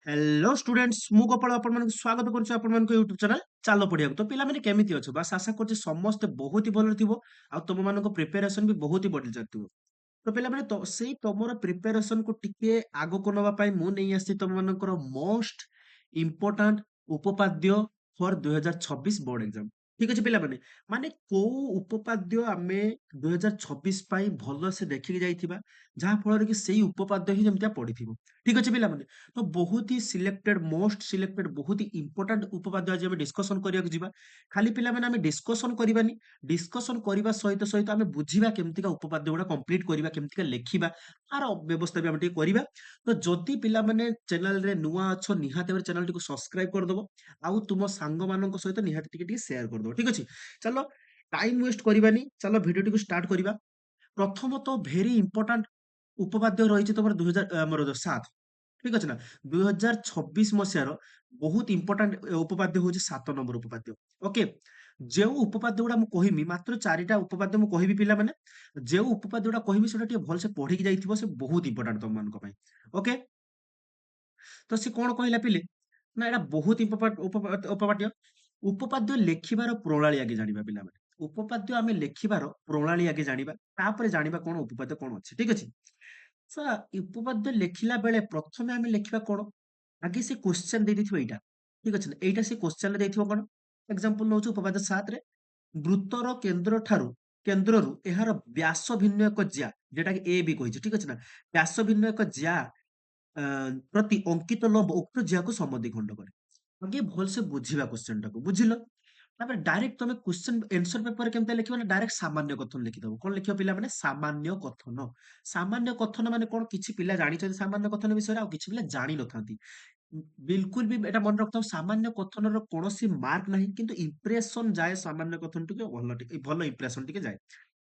Hello students मु गोपाल आपण मानक स्वागत करछु आपण मानक यूट्यूब चैनल चालो पढ़िया तो पिला माने केमिति अछ बस आशा करछि समस्त बहुत ही भलो थिबो आ तुम मानक प्रिपरेशन भी बहुत ही बढ़ी जाथिबो तो पिला माने तो सेही तमरो प्रिपरेशन को टिके आगो को नबा पई मु नै आसी तुम मानकर मोस्ट इंपोर्टेंट उपपाद्य फॉर 2026 बोर्ड एग्जाम ठीक अछि पिला माने को उपपाद्य आमे 2026 पई भलो से देखि जाइथिबा जहा फल कि सेही उपपाद्य ही जेमतिया पढ़िथिबो ठीक अछि पिला तो बहुत ही सिलेक्टेड मोस्ट सिलेक्टेड बहुत ही इंपोर्टेंट उपपाद्य आज डिस्कसन करिया जिबा खाली पिला माने हमें डिस्कसन करबानी डिस्कसन करबा सहित सहित हमें बुझिबा केमतिका उपपाद्य गुडा कंप्लीट करबा केमतिका लेखिबा तार व्यवस्था भी हम टिके करबा तो जति पिला माने चैनल रे नुवा अछो निहाते भाବରେ चैनल टिको सब्सक्राइब कर दबो आउ तुम सांग मानक सहित निहाते टिके टिके शेयर कर दबो ठीक अछि चलो टाइम वेस्ट करबानी चलो वीडियो टिको स्टार्ट करबा प्रथमतः भेरी इंपोर्टेंट उपपाद्य रहिछि तमर 2000 हमर 7 ठीक अछि ना 2026 मसियार बहुत इंपोर्टेंट उपपाद्य होछि 7 नंबर उपपाद्य ओके जेउ उपपाद्य गुडा मु कहिमि मात्र 4टा उपपाद्य मु कहिबि पिला माने जेउ उपपाद्य गुडा कहिबि सेटा टिके भल से पढि कि जाइथिबो से बहुत इंपोर्टेंट तम मानक पई ओके तो से कोन कहिला पिले ना एटा बहुत इंपोर्टेंट उपपाद्य उपपाद्य लेखिबार प्रणाली आगे जानिबा पिला माने उपपाद्य आमे लेखिबार प्रणाली आगे जानिबा तापर जानिबा कोन उपपाद्य कोन अछि ठीक अछि सा उपपाद्य लेखिला बेले प्रथमे आमे लेखिबा कोन आगे से क्वेश्चन दे देथिबो एइटा ठीक अछि ना एइटा से क्वेश्चन रे देथिबो कोन एग्जांपल नउछु उपपाद्य 7 रे वृत्तर केंद्र ठारू केंद्ररू एहार व्यास भिन्न एक ज्या जेटा कि ए बी कहिछि ठीक अछि ना व्यास भिन्न एक ज्या प्रति अंकित लंब उक्त ज्याକୁ समद्विखंड करे आगे भल से बुझिबा क्वेश्चन टाको बुझिलो तापर डायरेक्ट तमे क्वेश्चन आंसर पेपर केमते लिखिबो ना डायरेक्ट सामान्य कथन लिखि दबो कोन लिखिबो पिला माने सामान्य कथन माने कोन किछि पिला जानि छथि सामान्य कथन विषय आ किछि पिला जानि नथांती बिल्कुल भी एटा मन रखताओ सामान्य कथन रो कोनोसी मार्क नाही किंतु इंप्रेशन जाय सामान्य कथन टिके भलो इंप्रेशन टिके जाय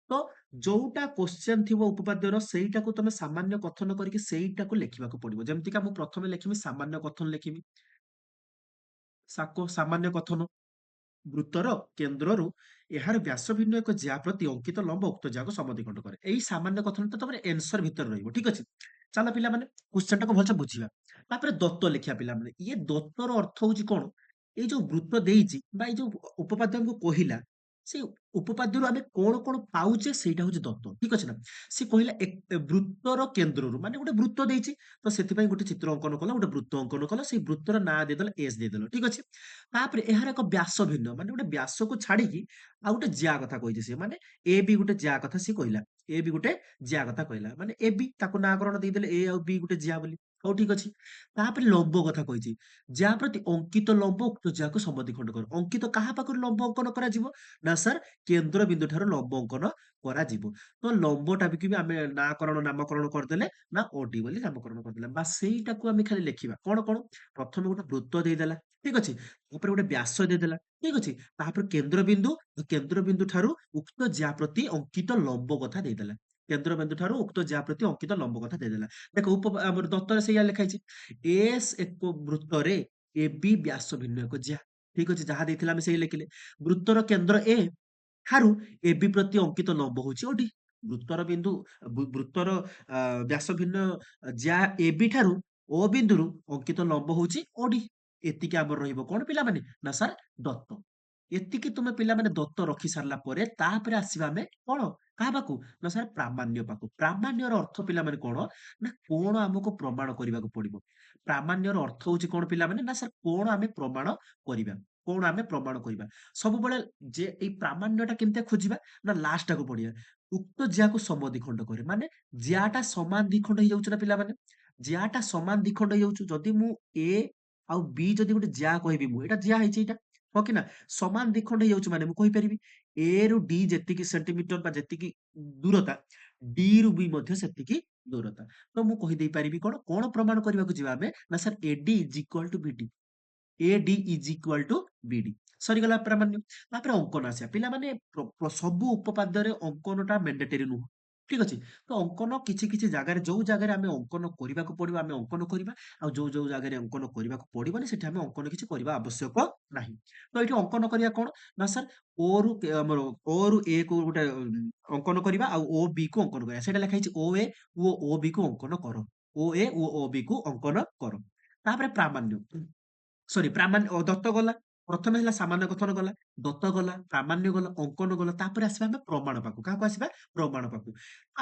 तो जोउटा क्वेश्चन थिबो उपपाद्यर सेईटाକୁ तमे सामान्य कथन करिके सेईटाକୁ लेखिबाको पड़िबो जेमति का मु प्रथमे लेखिबि सामान्य कथन लेखिबि साको सामान्य कथन वृत्तर केंद्रରୁ ଏହାର ବ୍ୟାସ ଭିନ୍ନ ଏକ ଜ୍ୟା ପ୍ରତି ଅଙ୍କିତ ଲମ୍ବ ଉକ୍ତ ଜ୍ୟାକୁ ସମଦ୍ବିଖଣ୍ଡ କରେ ଏଇ ସାମାନ୍ୟ କଥନଟା ତମର ଆନ୍ସର ଭିତରେ ରହିବ ଠିକ ଅଛି ଚାଲ ପିଲାମାନେ କ୍ୱେଶ୍ଚନ ଟାକୁ ଭଲସେ ବୁଝିବା ତାପରେ ଦତ୍ତ ଲେଖିବା ପିଲାମାନେ ଇଏ ଦତ୍ତର ଅର୍ଥ ହଉଛି କଣ ଏଇ ଯୋଉ ବୃତ୍ତ ଦେଇଛି ବା ଏଇ ଯୋଉ ଉପପାଦ୍ୟ ଆମକୁ କହିଲା ସେ ଉପପାଦ୍ୟରୁ ଆମେ କଣ କଣ ପାଉଛେ ସେଇଟା ହଉଛି ଦତ୍ତ ଠିକ ଅଛି ନା ସେ କହିଲା ବୃତ୍ତର କେନ୍ଦ୍ରରୁ ମାନେ ଗୋଟେ ବୃତ୍ତ ଦେଇଛି ତ ସେଥିପାଇଁ ଗୋଟେ ଚିତ୍ର ଅଙ୍କନ କଲ ଗୋଟେ ବୃତ୍ତ ଅଙ୍କନ କଲ ସେଇ ବୃତ୍ତର ନାଁ ଦେଇଦେଲ ଏସ୍ ଦେଇଦେଲ ଠିକ ଅଛି ତାପରେ ଏହାର ଏକ ବ୍ୟାସ ଭିନ୍ନ ମାନେ ଗୋଟେ ବ୍ୟାସକୁ ଛାଡିକି ଆଉ ଗୋଟେ ଜ୍ୟା କଥା କହିଛି ସେ ମାନେ ଏ ବି ଗୋଟେ ଜ୍ୟା କଥା ସେ କହିଲା ଏ ବି ଗୋଟେ ଜ୍ୟା କଥା କହିଲା ମାନେ ଏ ବି ତାକୁ ନାମକରଣ ଦେଇଦେଲେ ଏ ଆଉ ବି ଗୋଟେ ଜ୍ୟା ବୋଲି ହଉ ଠିକ ଅଛି ତାପରେ ଲମ୍ବ କଥା କହିଛି ଜ୍ୟା ପ୍ରତି ଅଙ୍କିତ ଲମ୍ବ ଉକ୍ତ ଜ୍ୟାକୁ ସମଦ୍ବିଖଣ୍ଡ କର ଅଙ୍କିତ କାହା ପାଖରୁ ଲମ୍ବ ଅଙ୍କନ କରାଯିବ ନା ସାର୍ କେନ୍ଦ୍ର ବିନ୍ଦୁ ଠାରୁ ଲମ୍ବ ଅଙ୍କନ କରାଯିବ ତ ଲମ୍ବଟା ବି ଆମେ ନାମକରଣ କରିଦେଲେ ନା ଓଡି ବୋଲି ନାମକରଣ କରିଦେଲା ବା ସେଇଟାକୁ ଆମେ ଖାଲି ଲେଖିବା କଣ କଣ ପ୍ରଥମେ ଗୋଟେ ବୃତ୍ତ ଦେଇଦେଲା ଠିକ ଅଛି ତାପରେ ଗୋଟେ ବ୍ୟାସ ଦେଇଦେଲା ଠିକ ଅଛି ତାପରେ କେନ୍ଦ୍ରବିନ୍ଦୁ ଠାରୁ ଉକ୍ତ ଜ୍ୟା ପ୍ରତି ଅଙ୍କିତ ଲମ୍ବ କଥା ଦେଇଦେଲା କେନ୍ଦ୍ରବିନ୍ଦୁ ଠାରୁ ଉକ୍ତ ଜ୍ୟା ପ୍ରତି ଅଙ୍କିତ ଲମ୍ବ କଥା ଦେଇଦେଲା ଦେଖ ଆମର ଦତ୍ତରେ ସେଇଆ ଲେଖା ହେଇଛି ଏସ୍ ଏକ ବୃତ୍ତରେ ଏ ବି ବ୍ୟାସ ଭିନ୍ନ ଏକ ଜ୍ୟା ଠିକ ଅଛି ଯାହା ଦେଇଥିଲା ଆମେ ସେଇ ଲେଖିଲେ ବୃତ୍ତର କେନ୍ଦ୍ର ଏ ଠାରୁ ଏ ବି ପ୍ରତି ଅଙ୍କିତ ଲମ୍ବ ହଉଛି ଓଡି ବୃତ୍ତର ବିନ୍ଦୁ ବୃତ୍ତର ବ୍ୟାସ ଭିନ୍ନ ଜ୍ୟା ଏ ବି ଠାରୁ ଓ ବିନ୍ଦୁରୁ ଅଙ୍କିତ ଲମ୍ବ ହଉଛି ଓଡି ଏତିକି ଆମର ରହିବ କଣ ପିଲାମାନେ ନା ସାର୍ ଦତ୍ତ ଏତିକି ତୁମେ ପିଲାମାନେ ଦତ୍ତ ରଖି ସାରିଲା ପରେ ତାପରେ ଆସିବା ଆମେ କଣ କାହା ପାଖକୁ ନା ସାର୍ ପ୍ରାମାଣ୍ୟ ପାଖକୁ ପ୍ରାମାଣ୍ୟର ଅର୍ଥ ପିଲାମାନେ କଣ ନା କଣ ଆମକୁ ପ୍ରମାଣ କରିବାକୁ ପଡିବ ପ୍ରାମାଣ୍ୟର ଅର୍ଥ ହଉଛି କଣ ପିଲାମାନେ ନା ସାର୍ କଣ ଆମେ ପ୍ରମାଣ କରିବା କଣ ଆମେ ପ୍ରମାଣ କରିବା ସବୁବେଳେ ଯେ ଏଇ ପ୍ରାମାଣ୍ୟଟା କେମିତି ଖୋଜିବା ନା ଲାଷ୍ଟ ଟାକୁ ପଡିବା ଉକ୍ତ ଜ୍ୟାକୁ ସମଦ୍ବିଖଣ୍ଡ କରେ ମାନେ ଜ୍ୟାଟା ସମାନ ଦ୍ୱିଖଣ୍ଡ ହେଇଯାଉଛି ନା ପିଲାମାନେ ଜ୍ୟାଟା ସମାନ ଦ୍ୱିଖଣ୍ଡ ହେଇଯାଉଛି ଯଦି ମୁଁ ଏ ଆଉ ବି ଯଦି ଗୋଟେ ଜ୍ୟା କହିବି ମୁଁ ଏଇଟା ଜ୍ୟା ହେଇଛି ଏଇଟା ହଁ କି ନା ସମାନ ଦ୍ୱିଖଣ୍ଡ ହେଇଯାଉଛି ମାନେ ମୁଁ କହିପାରିବି ଏ ରୁ ଡି ଯେତିକି ସେଣ୍ଟିମିଟର ବା ଯେତିକି ଦୂରତା ଡି ରୁ ବି ମଧ୍ୟ ସେତିକି ଦୂରତା ତ ମୁଁ କହିଦେଇ ପାରିବି କଣ କଣ ପ୍ରମାଣ କରିବାକୁ ଯିବା ଆମେ ନା sir AD is equal to BD AD is equal to BD ସରିଗଲା ପ୍ରାମାଣ୍ୟ ତାପରେ ଅଙ୍କନ ଆସିବା ପିଲାମାନେ ସବୁ ଉପପାଦ୍ୟରେ ଅଙ୍କନଟା ମେଣ୍ଡେଟରୀ ନୁହଁ ଠିକ ଅଛି ତ ଅଙ୍କନ କିଛି କିଛି ଜାଗାରେ ଯୋଉ ଜାଗାରେ ଆମେ ଅଙ୍କନ କରିବାକୁ ପଡିବ ଆମେ ଅଙ୍କନ କରିବା ଆଉ ଯୋଉ ଯୋଉ ଜାଗାରେ ଅଙ୍କନ କରିବାକୁ ପଡିବନି ସେଠି ଆମେ ଅଙ୍କନ କିଛି କରିବା ଆବଶ୍ୟକ ନାହିଁ ତ ଏଠି ଅଙ୍କନ କରିବା କଣ ନା ସାର୍ ଆମର ଓ ରୁ ଏ କୁ ଗୋଟେ ଅଙ୍କନ କରିବା ଆଉ ଓ ବି କୁ ଅଙ୍କନ କରିବା ସେଇଟା ଲେଖା ହେଇଛି ଓ ଏ ଓ ବି କୁ ଅଙ୍କନ କର ଓ ଏ ଓ ବି କୁ ଅଙ୍କନ କର ତାପରେ ପ୍ରାମାଣ୍ୟ। ସରି ଦତ୍ତ ଗଲା। ପ୍ରଥମେ ହେଲା ସାମାନ୍ୟ କଥନ ଗଲା, ଦତ୍ତ ଗଲା, ପ୍ରାମାଣ୍ୟ ଗଲା, ଅଙ୍କନ ଗଲା। ତାପରେ ଆସିବା ଆମେ ପ୍ରମାଣ ପାଖକୁ। କାହାକୁ ଆସିବା? ପ୍ରମାଣ ପାଖକୁ।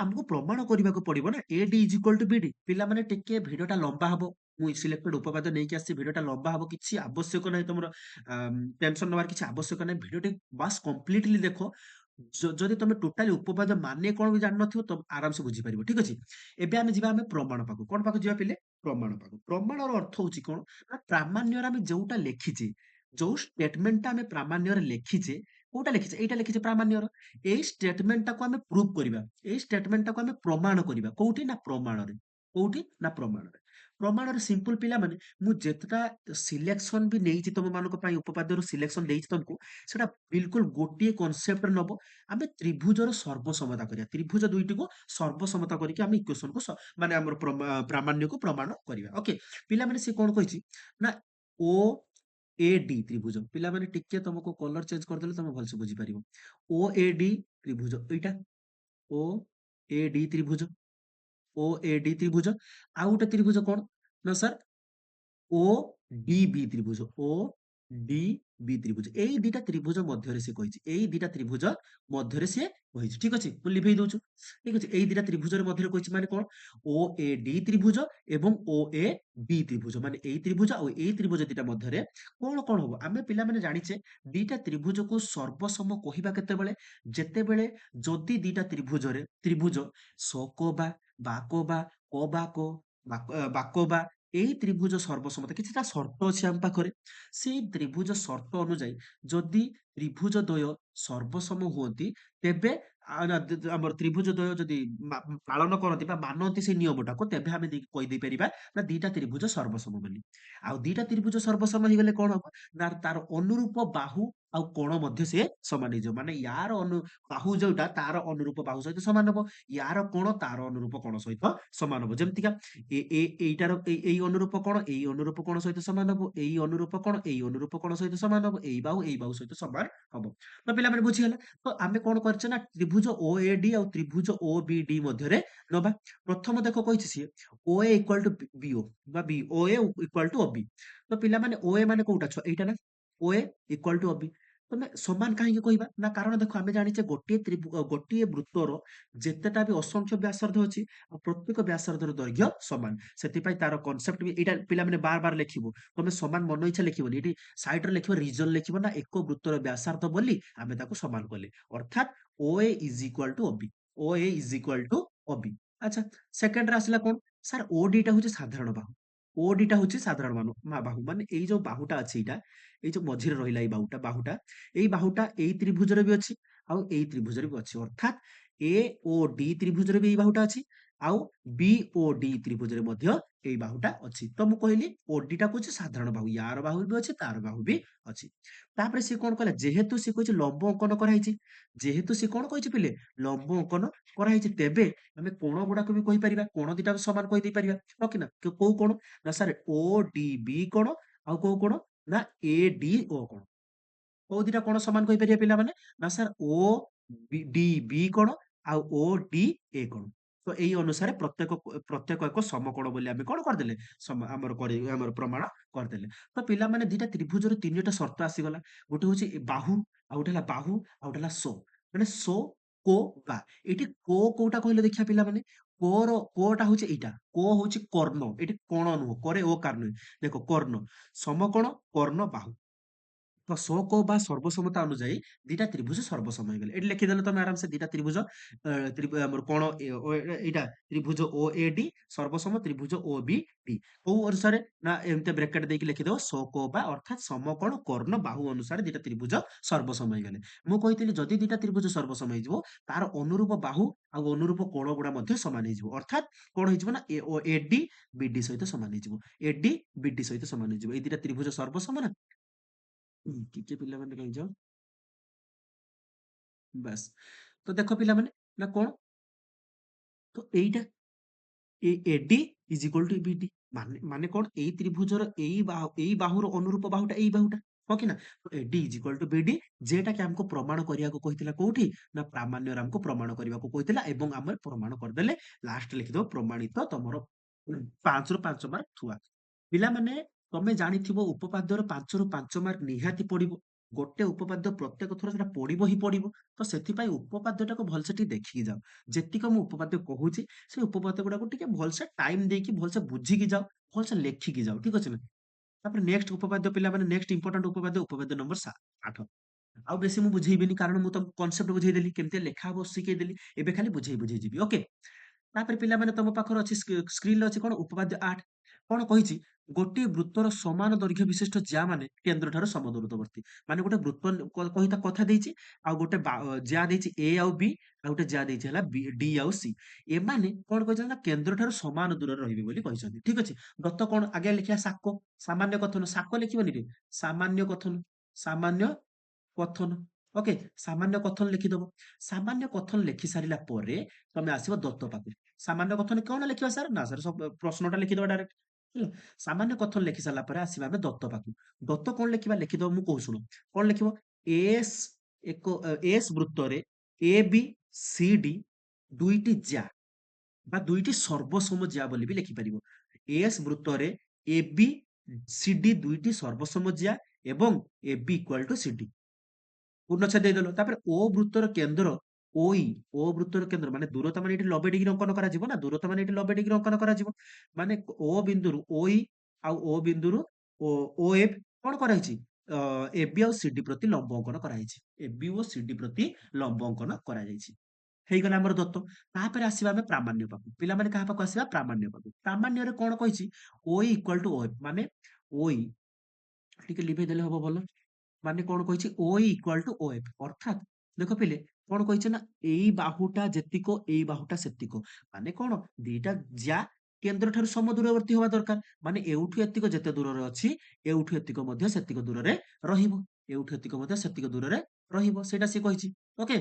ଆମକୁ ପ୍ରମାଣ କରିବାକୁ ପଡିବ ନା AD is equal to BD। ପିଲାମାନେ ଟିକେ ଭିଡିଓଟା ଲମ୍ବା ହବ। ମୁଁ ସିଲେକ୍ଟେଡ ଉପପାଦ୍ୟ ନେଇକି ଆସିଛି। ଭିଡିଓଟା ଲମ୍ବା ହବ। କିଛି ଆବଶ୍ୟକ ନାହିଁ ତମର ଟେନସନ ନେବାର କିଛି ଆବଶ୍ୟକ ନାହିଁ। ଭିଡିଓଟି ବାସ୍ କମ୍ପ୍ଲିଟଲି ଦେଖ। ଯଦି ତମେ ଟୋଟାଲି ଉପପାଦ୍ୟ ମାନେ କଣ ବି ଜାଣିନଥିବ ତ ଆରାମସେ ବୁଝିପାରିବ। ଠିକ ଅଛି। ଏବେ ଆମେ ଯିବା ଆମେ ପ୍ରମାଣ ପାଖକୁ। କଣ ପାଖକୁ ଯିବା ପିଲେ? ପ୍ରମାଣ ପାଖକୁ। ପ୍ରମାଣର ଅର୍ଥ ହଉଛି କଣ? ନା ପ୍ରାମାଣ୍ୟରେ ଆମେ ଯୋଉଟା ଲେଖିଛେ, ଯୋଉ ଷ୍ଟେଟମେଣ୍ଟଟା ଆମେ ପ୍ରାମାଣ୍ୟରେ ଲେଖିଛେ, କୋଉଟା ଲେଖିଛେ? ଏଇଟା ଲେଖିଛେ ପ୍ରାମାଣ୍ୟର। ଏଇ ଷ୍ଟେଟମେଣ୍ଟଟାକୁ ଆମେ ପ୍ରୁଭ କରିବା। ଏଇ ଷ୍ଟେଟମେଣ୍ଟଟାକୁ ଆମେ ପ୍ରମାଣ କରିବା। କୋଉଠି? ନା ପ୍ରମାଣରେ। କୋଉଠି? ନା ପ୍ରମାଣରେ। ପ୍ରମାଣରେ ସିମ୍ପଲ ପିଲାମାନେ, ମୁଁ ଯେତେଟା ସିଲେକ୍ସନ ବି ନେଇଛି ତମମାନଙ୍କ ପାଇଁ, ଉପପାଦ୍ୟରୁ ସିଲେକ୍ସନ ଦେଇଛି ତମକୁ, ସେଟା ବିଲକୁଲ ଗୋଟିଏ କନସେପ୍ଟରେ ନବ। ଆମେ ତ୍ରିଭୁଜର ସର୍ବସମତା କରିବା। ତ୍ରିଭୁଜ ଦୁଇଟିକୁ ସର୍ବସମତା କରିକି ଆମେ ଇକ୍ୱେସନକୁ ମାନେ ଆମର ପ୍ରାମାଣ୍ୟକୁ ପ୍ରମାଣ କରିବା। ଓକେ। ପିଲାମାନେ ସେ କଣ କହିଛି? ନା ଓ ଏ ଡି ତ୍ରିଭୁଜ। ପିଲାମାନେ ଟିକେ ତମକୁ କଲର ଚେଞ୍ଜ କରିଦେଲେ ତମେ ଭଲସେ ବୁଝିପାରିବ। ଓ ଏ ଡି ତ୍ରିଭୁଜ ଏଇଟା। ଓ ଏ ଡି ତ୍ରିଭୁଜ। ଓ ଏ ଡି ତ୍ରିଭୁଜ। ଆଉ ଗୋଟେ ତ୍ରିଭୁଜ କଣ? ନା ସାର୍ ଓ ଡି ବି ତ୍ରିଭୁଜ। ଓ ଡି ବି ତ୍ରିଭୁଜ। ଏଇ ଦିଟା ତ୍ରିଭୁଜ ମଧ୍ୟରେ ସେ କହିଛି। ଏଇ ଦିଟା ତ୍ରିଭୁଜ ମଧ୍ୟରେ ସେ କହିଛି। ଠିକ ଅଛି। ମୁଁ ଲିଭେଇ ଦଉଛୁ। ଠିକ ଅଛି। ଏଇ ଦିଟା ତ୍ରିଭୁଜର ମଧ୍ୟରେ କହିଛି ମାନେ କଣ? ଓ ଏ ଡି ତ୍ରିଭୁଜ ଏବଂ ଓ ଏ ବି ତ୍ରିଭୁଜ। ମାନେ ଏଇ ତ୍ରିଭୁଜ ଆଉ ଏଇ ତ୍ରିଭୁଜ ଦିଟା ମଧ୍ୟରେ କଣ କଣ ହବ? ଆମେ ପିଲାମାନେ ଜାଣିଛେ ଦିଟା ତ୍ରିଭୁଜକୁ ସର୍ବସମ କହିବା କେତେବେଳେ? ଯେତେବେଳେ ଯଦି ଦିଟା ତ୍ରିଭୁଜ ସକୋବା, ବାକୋବା, କବାକ, ବାକୋବା, ଏଇ ତ୍ରିଭୁଜ ସର୍ବସମତା କିଛିଟା ସର୍ତ୍ତ ଅଛି ଆମ ପାଖରେ। ସେଇ ତ୍ରିଭୁଜ ସର୍ତ୍ତ ଅନୁଯାୟୀ ଯଦି ତ୍ରିଭୁଜ ଦ୍ୱୟ ସର୍ବସମ ହୁଅନ୍ତି, ତେବେ ଆମର ତ୍ରିଭୁଜ ଦ୍ୱୟ ଯଦି ପାଳନ କରନ୍ତି ବା ମାନନ୍ତି ସେଇ ନିୟମଟାକୁ, ତେବେ ଆମେ କହିଦେଇ ପାରିବା ନା ଦିଟା ତ୍ରିଭୁଜ ସର୍ବସମ ବୋଲି। ଆଉ ଦିଟା ତ୍ରିଭୁଜ ସର୍ବସମ ହେଇଗଲେ କଣ ହବ? ନା ତାର ଅନୁରୂପ ବାହୁ ଆଉ କୋଣ ମଧ୍ୟ ସେ ସମାନ ହେଇଯିବ। ମାନେ ୟାର ବାହୁ ଯୋଉଟା ତାର ଅନୁରୂପ ବାହୁ ସହିତ ସମାନ ହବ। ୟାର କୋଣ ତାର ଅନୁରୂପ କୋଣ ସହିତ ସମାନ ହବ। ଯେମିତିକା ଏଇଟାର ଏଇ ଅନୁରୂପ କୋଣ ଏଇ ଅନୁରୂପ କୋଣ ସହିତ ସମାନ ହବ। ଏଇ ଅନୁରୂପ କୋଣ ଏଇ ଅନୁରୂପ କୋଣ ସହିତ ସମାନ ହବ। ଏଇ ବାହୁ ସହିତ ସମାନ ହବ। ତ ପିଲାମାନେ ବୁଝିଗଲା। ତ ଆମେ କଣ କରିଛେ ନା ତ୍ରିଭୁଜ OAD ଆଉ ତ୍ରିଭୁଜ OBD ମଧ୍ୟରେ ନବା। ପ୍ରଥମ ଦେଖ କହିଛି ସିଏ OA ଇକ୍ୱାଲ ଟୁ BO ବା OA ଇକ୍ୱାଲ ଟୁ OB। ତ ପିଲାମାନେ OA ମାନେ କୋଉଟା? ଏଇଟା ନା। OA equal to OB। ତମେ ସମାନ କାହିଁକି କହିବା? ନା କାରଣ ଦେଖ ଆମେ ଜାଣିଛେ ଗୋଟିଏ ବୃତ୍ତର ଯେତେଟା ବି ଅସଂଖ୍ୟ ବ୍ୟାସାର୍ଦ୍ଧ ଅଛି, ଆଉ ପ୍ରତ୍ୟେକ ବ୍ୟାସାର୍ଦ୍ଧର ଦୈର୍ଘ୍ୟ ସମାନ। ସେଥିପାଇଁ ତାର କନସେପ୍ଟ ବି ଏଇଟା ପିଲାମାନେ ବାର ବାର ଲେଖିବ। ତମେ ସମାନ ମନ ଇଚ୍ଛା ଲେଖିବନି। ଏଠି ସାଇଡରେ ଲେଖିବ ରିଜନ ଲେଖିବ ନା ଏକ ବୃତ୍ତର ବ୍ୟାସାର୍ଦ୍ଧ ବୋଲି ଆମେ ତାକୁ ସମାନ କଲେ। ଅର୍ଥାତ OA is equal two OB। OA is equal two OB। ଆଚ୍ଛା, ସେକେଣ୍ଡରେ ଆସିଲା କଣ? ସାର୍ OD ଟା ହଉଛି ସାଧାରଣ ବାହୁ। OD ଟା ହଉଛି ସାଧାରଣ ବାହୁ। ମାନେ ଏଇ ଯୋଉ ବାହୁଟା ଅଛି ଏଇଟା, ଏଇ ଯୋଉ ମଝିରେ ରହିଲା ଏଇ ବାହୁଟା, ଏଇ ବାହୁଟା ଏଇ ତ୍ରିଭୁଜରେ ବି ଅଛି ଆଉ ଏଇ ତ୍ରିଭୁଜରେ ବି ଅଛି। ଅର୍ଥାତ ଏ ଓ ଡି ତ୍ରିଭୁଜରେ ବି ଏଇ ବାହୁଟା ଅଛି ଆଉ ବି ଓ ଡି ତ୍ରିଭୁଜରେ ମଧ୍ୟ ଏଇ ବାହୁଟା ଅଛି। ତ ମୁଁ କହିଲି OD ଟା କହୁଛି ସାଧାରଣ ବାହୁ। ୟାର ବାହୁ ବି ଅଛି, ତାର ବାହୁ ବି ଅଛି। ତାପରେ ସେ କଣ କଲା? ଯେହେତୁ ସେ କହିଛି ଲମ୍ବ ଅଙ୍କନ କରାହେଇଛି, ଯେହେତୁ ସେ କଣ କହିଛି ପିଲେ? ଲମ୍ବ ଅଙ୍କନ କରାହେଇଛି, ତେବେ ଆମେ କୋଣ ଗୁଡାକ ବି କହିପାରିବା। କୋଣ ଦିଟା ସମାନ କହିଦେଇ ପାରିବା। ହଁ କି ନା? କୋଉ କୋଣ? ନା ସାର୍ ODB କୋଣ ଆଉ କୋଉ କୋଣ? ନା ADO କୋଣ। କୋଉ ଦିଟା କୋଣ ସମାନ କହିପାରିବା ପିଲାମାନେ? ନା ସାର୍ ODB କୋଣ ଆଉ ODA କୋଣ। ତ ଏଇ ଅନୁସାରେ ପ୍ରତ୍ୟେକ ଏକ ସମକୋଣ ବୋଲି ଆମେ କଣ କରିଦେଲେ? ଆମର ପ୍ରମାଣ କରିଦେଲେ। ତ ପିଲାମାନେ ଦିଟା ତ୍ରିଭୁଜର ତିନିଟା ସର୍ତ୍ତ ଆସିଗଲା। ଗୋଟେ ହଉଛି ବାହୁ, ଆଉ ଗୋଟେ ହେଲା ବାହୁ, ଆଉ ଗୋଟେ ହେଲା ମାନେ କୋ ବା। ଏଇଠି କୋଉଟା କହିଲେ ଦେଖିବା ପିଲାମାନେ? କୋଟା ହଉଛି ଏଇଟା। କୋ ହଉଛି କର୍ଣ୍ଣ। ଏଇଠି କୋଣ ନୁହଁ। କରେ ଓ କାର ନୁହେଁ। ଦେଖ କର୍ଣ୍ଣ, ସମକୋଣ, କର୍ଣ୍ଣ, ବାହୁ। ତ ଶୋକ ବା ସର୍ବସମତା ଅନୁଯାୟୀ ଦିଟା ତ୍ରିଭୁଜ ସର୍ବସମ ହେଇଗଲେ। ଏଠି ଲେଖିଦେଲେ ତମେ ଆରାମସେ ଦିଟା ତ୍ରିଭୁଜ ଆମର କୋଣ ଏଇଟା ତ୍ରିଭୁଜ OAD ସର୍ବସମ ତ୍ରିଭୁଜ OBD। କୋଉ ଅନୁସାରେ? ନା ଏମିତି ବ୍ରେକେଟ ଦେଇକି ଲେଖିଦବ ଶୋକ ବା ଅର୍ଥାତ ସମକୋଣ, କର୍ଣ୍ଣ, ବାହୁ ଅନୁସାରେ ଦିଟା ତ୍ରିଭୁଜ ସର୍ବସମ ହେଇଗଲେ। ମୁଁ କହିଥିଲି ଯଦି ଦିଟା ତ୍ରିଭୁଜ ସର୍ବସମ ହେଇଯିବ, ତାର ଅନୁରୂପ ବାହୁ ଆଉ ଅନୁରୂପ କୋଣ ଗୁଡା ମଧ୍ୟ ସମାନ ହେଇଯିବ। ଅର୍ଥାତ କଣ ହେଇଯିବ? ନା AD BD ସହିତ ସମାନ ହେଇଯିବ। AD BD ସହିତ ସମାନ ହେଇଯିବ। ଏଇ ଦିଟା ତ୍ରିଭୁଜ ସର୍ବସମ ନା? ଟିକେ ପିଲାମାନେ ରହିଯାଅ। ବାସ୍। ତ ଦେଖ ପିଲାମାନେ, ନା କଣ? ତ ଏଇଟା AD is equal two BD। ମାନେ କଣ? ଏଇ ତ୍ରିଭୁଜର ଏଇ ବାହୁର ଅନୁରୂପ ବାହୁଟା ଏଇ ବାହୁଟା। ହଁ କି ନା? ତ AD is equal two BD, ଯେଟା କି ଆମକୁ ପ୍ରମାଣ କରିବାକୁ କହିଥିଲା କୋଉଠି? ନା ପ୍ରାମାଣ୍ୟରେ ଆମକୁ ପ୍ରମାଣ କରିବାକୁ କହିଥିଲା ଏବଂ ଆମେ ପ୍ରମାଣ କରିଦେଲେ। ଲାଷ୍ଟ ଲେଖିଦବ ପ୍ରମାଣିତ। ତମର 5 ରୁ 5 ମାର୍କ ଥୁଆ। ପିଲାମାନେ ତମେ ଜାଣିଥିବ ଉପପାଦ୍ୟର 5 ରୁ 5 ମାର୍କ ନିହାତି ପଡିବ। ଗୋଟେ ଉପପାଦ୍ୟ ପ୍ରତ୍ୟେକ ଥର ସେଟା ପଡିବ ହିଁ ପଡିବ। ତ ସେଥିପାଇଁ ଉପପାଦ୍ୟଟାକୁ ଭଲସେ ଟିକେ ଦେଖିକି ଯାଅ। ଯେତିକ ମୁଁ ଉପପାଦ୍ୟ କହୁଛି ସେ ଉପପାଦ୍ୟ ଗୁଡାକୁ ଟିକେ ଭଲସେ ଟାଇମ ଦେଇକି ଭଲସେ ବୁଝିକି ଯାଅ, ଭଲସେ ଲେଖିକି ଯାଅ, ଠିକ ଅଛି ନା? ତାପରେ ନେକ୍ସଟ ଉପପାଦ୍ୟ ପିଲାମାନେ, ନେକ୍ସଟ ଇମ୍ପୋର୍ଟାଣ୍ଟ ଉପପାଦ୍ୟ, ଉପପାଦ୍ୟ ନମ୍ବର 8। ଆଉ ବେଶୀ ମୁଁ ବୁଝେଇବିନି କାରଣ ମୁଁ ତମକୁ କନସେପ୍ଟ ବୁଝେଇଦେଲି, କେମିତି ଲେଖା ହବ ଶିଖେଇଦେଲି। ଏବେ ଖାଲି ବୁଝେଇ ଯିବି। ଓକେ। ତାପରେ ପିଲାମାନେ ତମ ପାଖରେ ଅଛି ସ୍କ୍ରିନରେ ଅଛି କଣ ଉପପାଦ୍ୟ 8। କଣ କହିଛି? ଗୋଟିଏ ବୃତ୍ତର ସମାନ ଦୈର୍ଘ୍ୟ ବିଶିଷ୍ଟ ଜ୍ୟା ମାନେ କେନ୍ଦ୍ର ଠାରୁ ସମଦୂରତ୍ୱବର୍ତ୍ତୀ। ମାନେ ଗୋଟେ ବୃତ୍ତ କହିତ କଥା ଦେଇଛି, ଆଉ ଗୋଟେ ଜ୍ୟା ଦେଇଛି ଏ ଆଉ ବି, ଆଉ ଗୋଟେ ଜ୍ୟା ଦେଇଛି ହେଲା ଡି ଆଉ ସି। ଏମାନେ କଣ କହିଛନ୍ତି ନା କେନ୍ଦ୍ର ଠାରୁ ସମାନ ଦୂରରେ ରହିବେ ବୋଲି କହିଛନ୍ତି। ଠିକ ଅଛି। ଦତ୍ତ କଣ ଆଗେ ଲେଖିବା ସାକ, ସାମାନ୍ୟ କଥନ। ସାକ ଲେଖିବନି ରେ, ସାମାନ୍ୟ କଥନ, ସାମାନ୍ୟ କଥନ। ଓକେ, ସାମାନ୍ୟ କଥନ ଲେଖିଦବ। ସାମାନ୍ୟ କଥନ ଲେଖି ସାରିଲା ପରେ ତମେ ଆସିବ ଦତ୍ତ ପାଖକୁ। ସାମାନ୍ୟ କଥନ କଣ ଲେଖିବା ସାର୍? ନା ସାର୍ ସବୁ ପ୍ରଶ୍ନଟା ଲେଖିଦବା ଡାଇରେକ୍ଟ। ହେଲା, ସାମାନ୍ୟ କଥନ ଲେଖି ସାରିଲା ପରେ ଆସିବା ଆମେ ଦତ୍ତ ପାଖକୁ। ଦତ୍ତ କଣ ଲେଖିବା? ଲେଖିଦବ, ମୁଁ କହୁ ଶୁଣ। କଣ ଲେଖିବ? ଏସ୍ ଏକ ଏସ୍ ବୃତ୍ତରେ ଏ ବି ସି ଡି ଦୁଇଟି ଜ୍ୟା ବା ଦୁଇଟି ସର୍ବସମ ଜ୍ୟା ବୋଲି ବି ଲେଖିପାରିବ। ଏସ୍ ବୃତ୍ତରେ ଏ ବି ସି ଡି ଦୁଇଟି ସର୍ବସମ ଜ୍ୟା ଏବଂ ଏ ବି ଇକ୍ୱାଲ ଟୁ ସି ଡି। ପୂର୍ଣ୍ଣଚ୍ଛେଦ ଦେଇଦେଲ। ତାପରେ ଓ ବୃତ୍ତର କେନ୍ଦ୍ର ଓଇ, ଓ ବୃତ୍ତର କେନ୍ଦ୍ର ମାନେ ଦୂରତା, ମାନେ ଏଠି 90 ଡିଗ୍ରୀ ଅଙ୍କନ କରାଯିବ ନା, ଦୂରତା ମାନେ ଏଠି 90 ଡିଗ୍ରୀ ଅଙ୍କନ କରାଯିବ। ମାନେ ଓ ବିନ୍ଦୁରୁ ଓଇ ଆଉ ଓ ବିନ୍ଦୁରୁ ଓ ଏଫ୍ କଣ କରାହେଇଛି? ଏ ବି ଆଉ ସି ଡି ପ୍ରତି ଲମ୍ବ ଅଙ୍କନ କରାଯାଇଛି। ଏ ବି ଓ ସି ଡି ପ୍ରତି ଲମ୍ବ ଅଙ୍କନ କରାଯାଇଛି। ହେଇଗଲା ଆମର ଦତ୍ତ। ତାପରେ ଆସିବା ଆମେ ପ୍ରାମାଣ୍ୟ ପାଖକୁ। ପିଲାମାନେ କାହା ପାଖକୁ ଆସିବା? ପ୍ରାମାଣ୍ୟ ପାଖକୁ। ପ୍ରାମାଣ୍ୟରେ କଣ କହିଛି? ଓଇ ଇକ୍ୱାଲ ଟୁ ଓ ଏଫ୍, ମାନେ ଓଇ ଟିକେ ଲିଭେଇ ଦେଲେ ହବ ଭଲ। ମାନେ କଣ କହିଛି? OE ଇକ୍ୱାଲ ଟୁ OF, ଅର୍ଥାତ୍ ଦେଖ ପିଲେ କଣ କହିছে ନା ଏଇ ବାହୁଟା ଯେତିକ ଏଇ ବାହୁଟା ସେତିକ। ମାନେ କଣ? ଦିଟା ଜ୍ୟା କେନ୍ଦ୍ର ଠାରୁ ସମଦୂରବର୍ତ୍ତୀ ହବା ଦରକାର। ମାନେ ଏଉଠୁ ଏତିକ ଯେତେ ଦୂରରେ ଅଛି, ଏଉଠୁ ଏତିକ ମଧ୍ୟ ସେତିକ ଦୂରରେ ରହିବ। ଏଉଠୁ ଏତିକ ମଧ୍ୟ ସେତିକ ଦୂରରେ ରହିବ, ସେଇଟା ସେ କହିଛି। ଓକେ।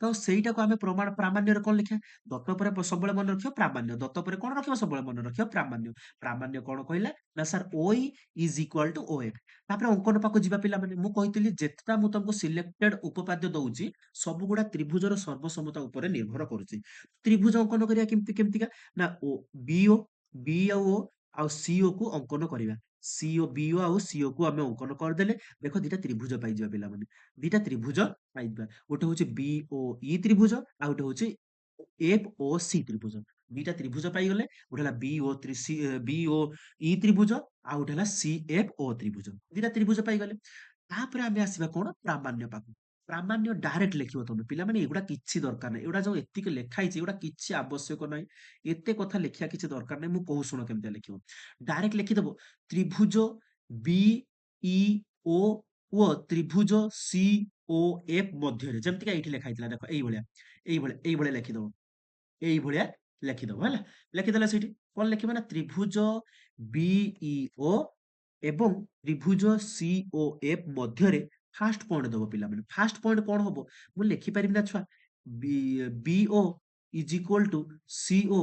ତ ସେଇଟାକୁ ଆମେ ପ୍ରମାଣ ପ୍ରାମାଣ୍ୟରେ କଣ ଲେଖିବା? ଦତ୍ତ ପରେ ସବୁବେଳେ ମନେ ରଖିବ ପ୍ରାମାଣ୍ୟ। ଦତ୍ତ ପରେ କଣ ରଖିବ? ସବୁବେଳେ ମନେ ରଖିବ ପ୍ରାମାଣ୍ୟ। ପ୍ରାମାଣ୍ୟ କଣ କହିଲା? ନା sir OE is equal two OF। ତାପରେ ଅଙ୍କନ ପାଖକୁ ଯିବା ପିଲାମାନେ। ମୁଁ କହିଥିଲି ଯେତେଟା ମୁଁ ତମକୁ ସିଲେକ୍ଟେଡ ଉପପାଦ୍ୟ ଦଉଛି ସବୁଗୁଡା ତ୍ରିଭୁଜର ସର୍ବସମତା ଉପରେ ନିର୍ଭର କରୁଛି। ତ୍ରିଭୁଜ ଅଙ୍କନ କରିବା କେମିତି କେମିତିକା? ନା BO, B ଆଉ O ଆଉ CO କୁ ଅଙ୍କନ କରିବା। CO, BO ଆଉ CO କୁ ଆମେ ଅଙ୍କନ କରିଦେଲେ ଦେଖ ଦିଟା ତ୍ରିଭୁଜ ପାଇଯିବା ପିଲାମାନେ। ଦିଟା ତ୍ରିଭୁଜ ପାଇଯିବା। ଗୋଟେ ହଉଛି BOE ତ୍ରିଭୁଜ, ଆଉ ଗୋଟେ ହଉଛି FOC ତ୍ରିଭୁଜ। ଦିଟା ତ୍ରିଭୁଜ ପାଇଗଲେ। ଗୋଟେ ହେଲା BOE ତ୍ରିଭୁଜ, ଆଉ ଗୋଟେ ହେଲା CFO ତ୍ରିଭୁଜ। ଦିଟା ତ୍ରିଭୁଜ ପାଇଗଲେ। ତାପରେ ଆମେ ଆସିବା କଣ? ପ୍ରାମାଣ୍ୟ ପାଖକୁ। ପ୍ରାମାଣ୍ୟ ଡାଇରେକ୍ଟ ଲେଖିବ ତମେ ପିଲାମାନେ। ଏଗୁଡା କିଛି ଦରକାର ନାହିଁ। ଏଗୁଡା ଯୋଉ ଏତିକି ଲେଖା ହେଇଛି ଏଗୁଡା କିଛି ଆବଶ୍ୟକ ନାହିଁ। ଏତେ କଥା ଲେଖିବା କିଛି ଦରକାର ନାହିଁ। ମୁଁ କହୁ ଶୁଣ କେମିତି ଲେଖିବ। ଡାଇରେକ୍ଟ ଲେଖିଦବ ତ୍ରିଭୁଜ BEO ଓ ତ୍ରିଭୁଜ COF ମଧ୍ୟରେ, ଯେମିତିକା ଏଇଠି ଲେଖା ହେଇଥିଲା ଦେଖ ଏଇଭଳିଆ ଏଇଭଳିଆ ଏଇଭଳିଆ ଲେଖିଦବ। ଏଇଭଳିଆ ଲେଖିଦବ ହେଲା। ଲେଖିଦେଲା ସେଇଠି କଣ ଲେଖିବ ନା ତ୍ରିଭୁଜ BEO ଏବଂ ତ୍ରିଭୁଜ COF ମଧ୍ୟରେ ଫାଷ୍ଟ ପଏଣ୍ଟ ଦବ ପିଲାମାନେ। ଫାଷ୍ଟ ପଏଣ୍ଟ କଣ ହବ? ମୁଁ ଲେଖିପାରିବି ନା ଛୁଆ? BO is equal two CO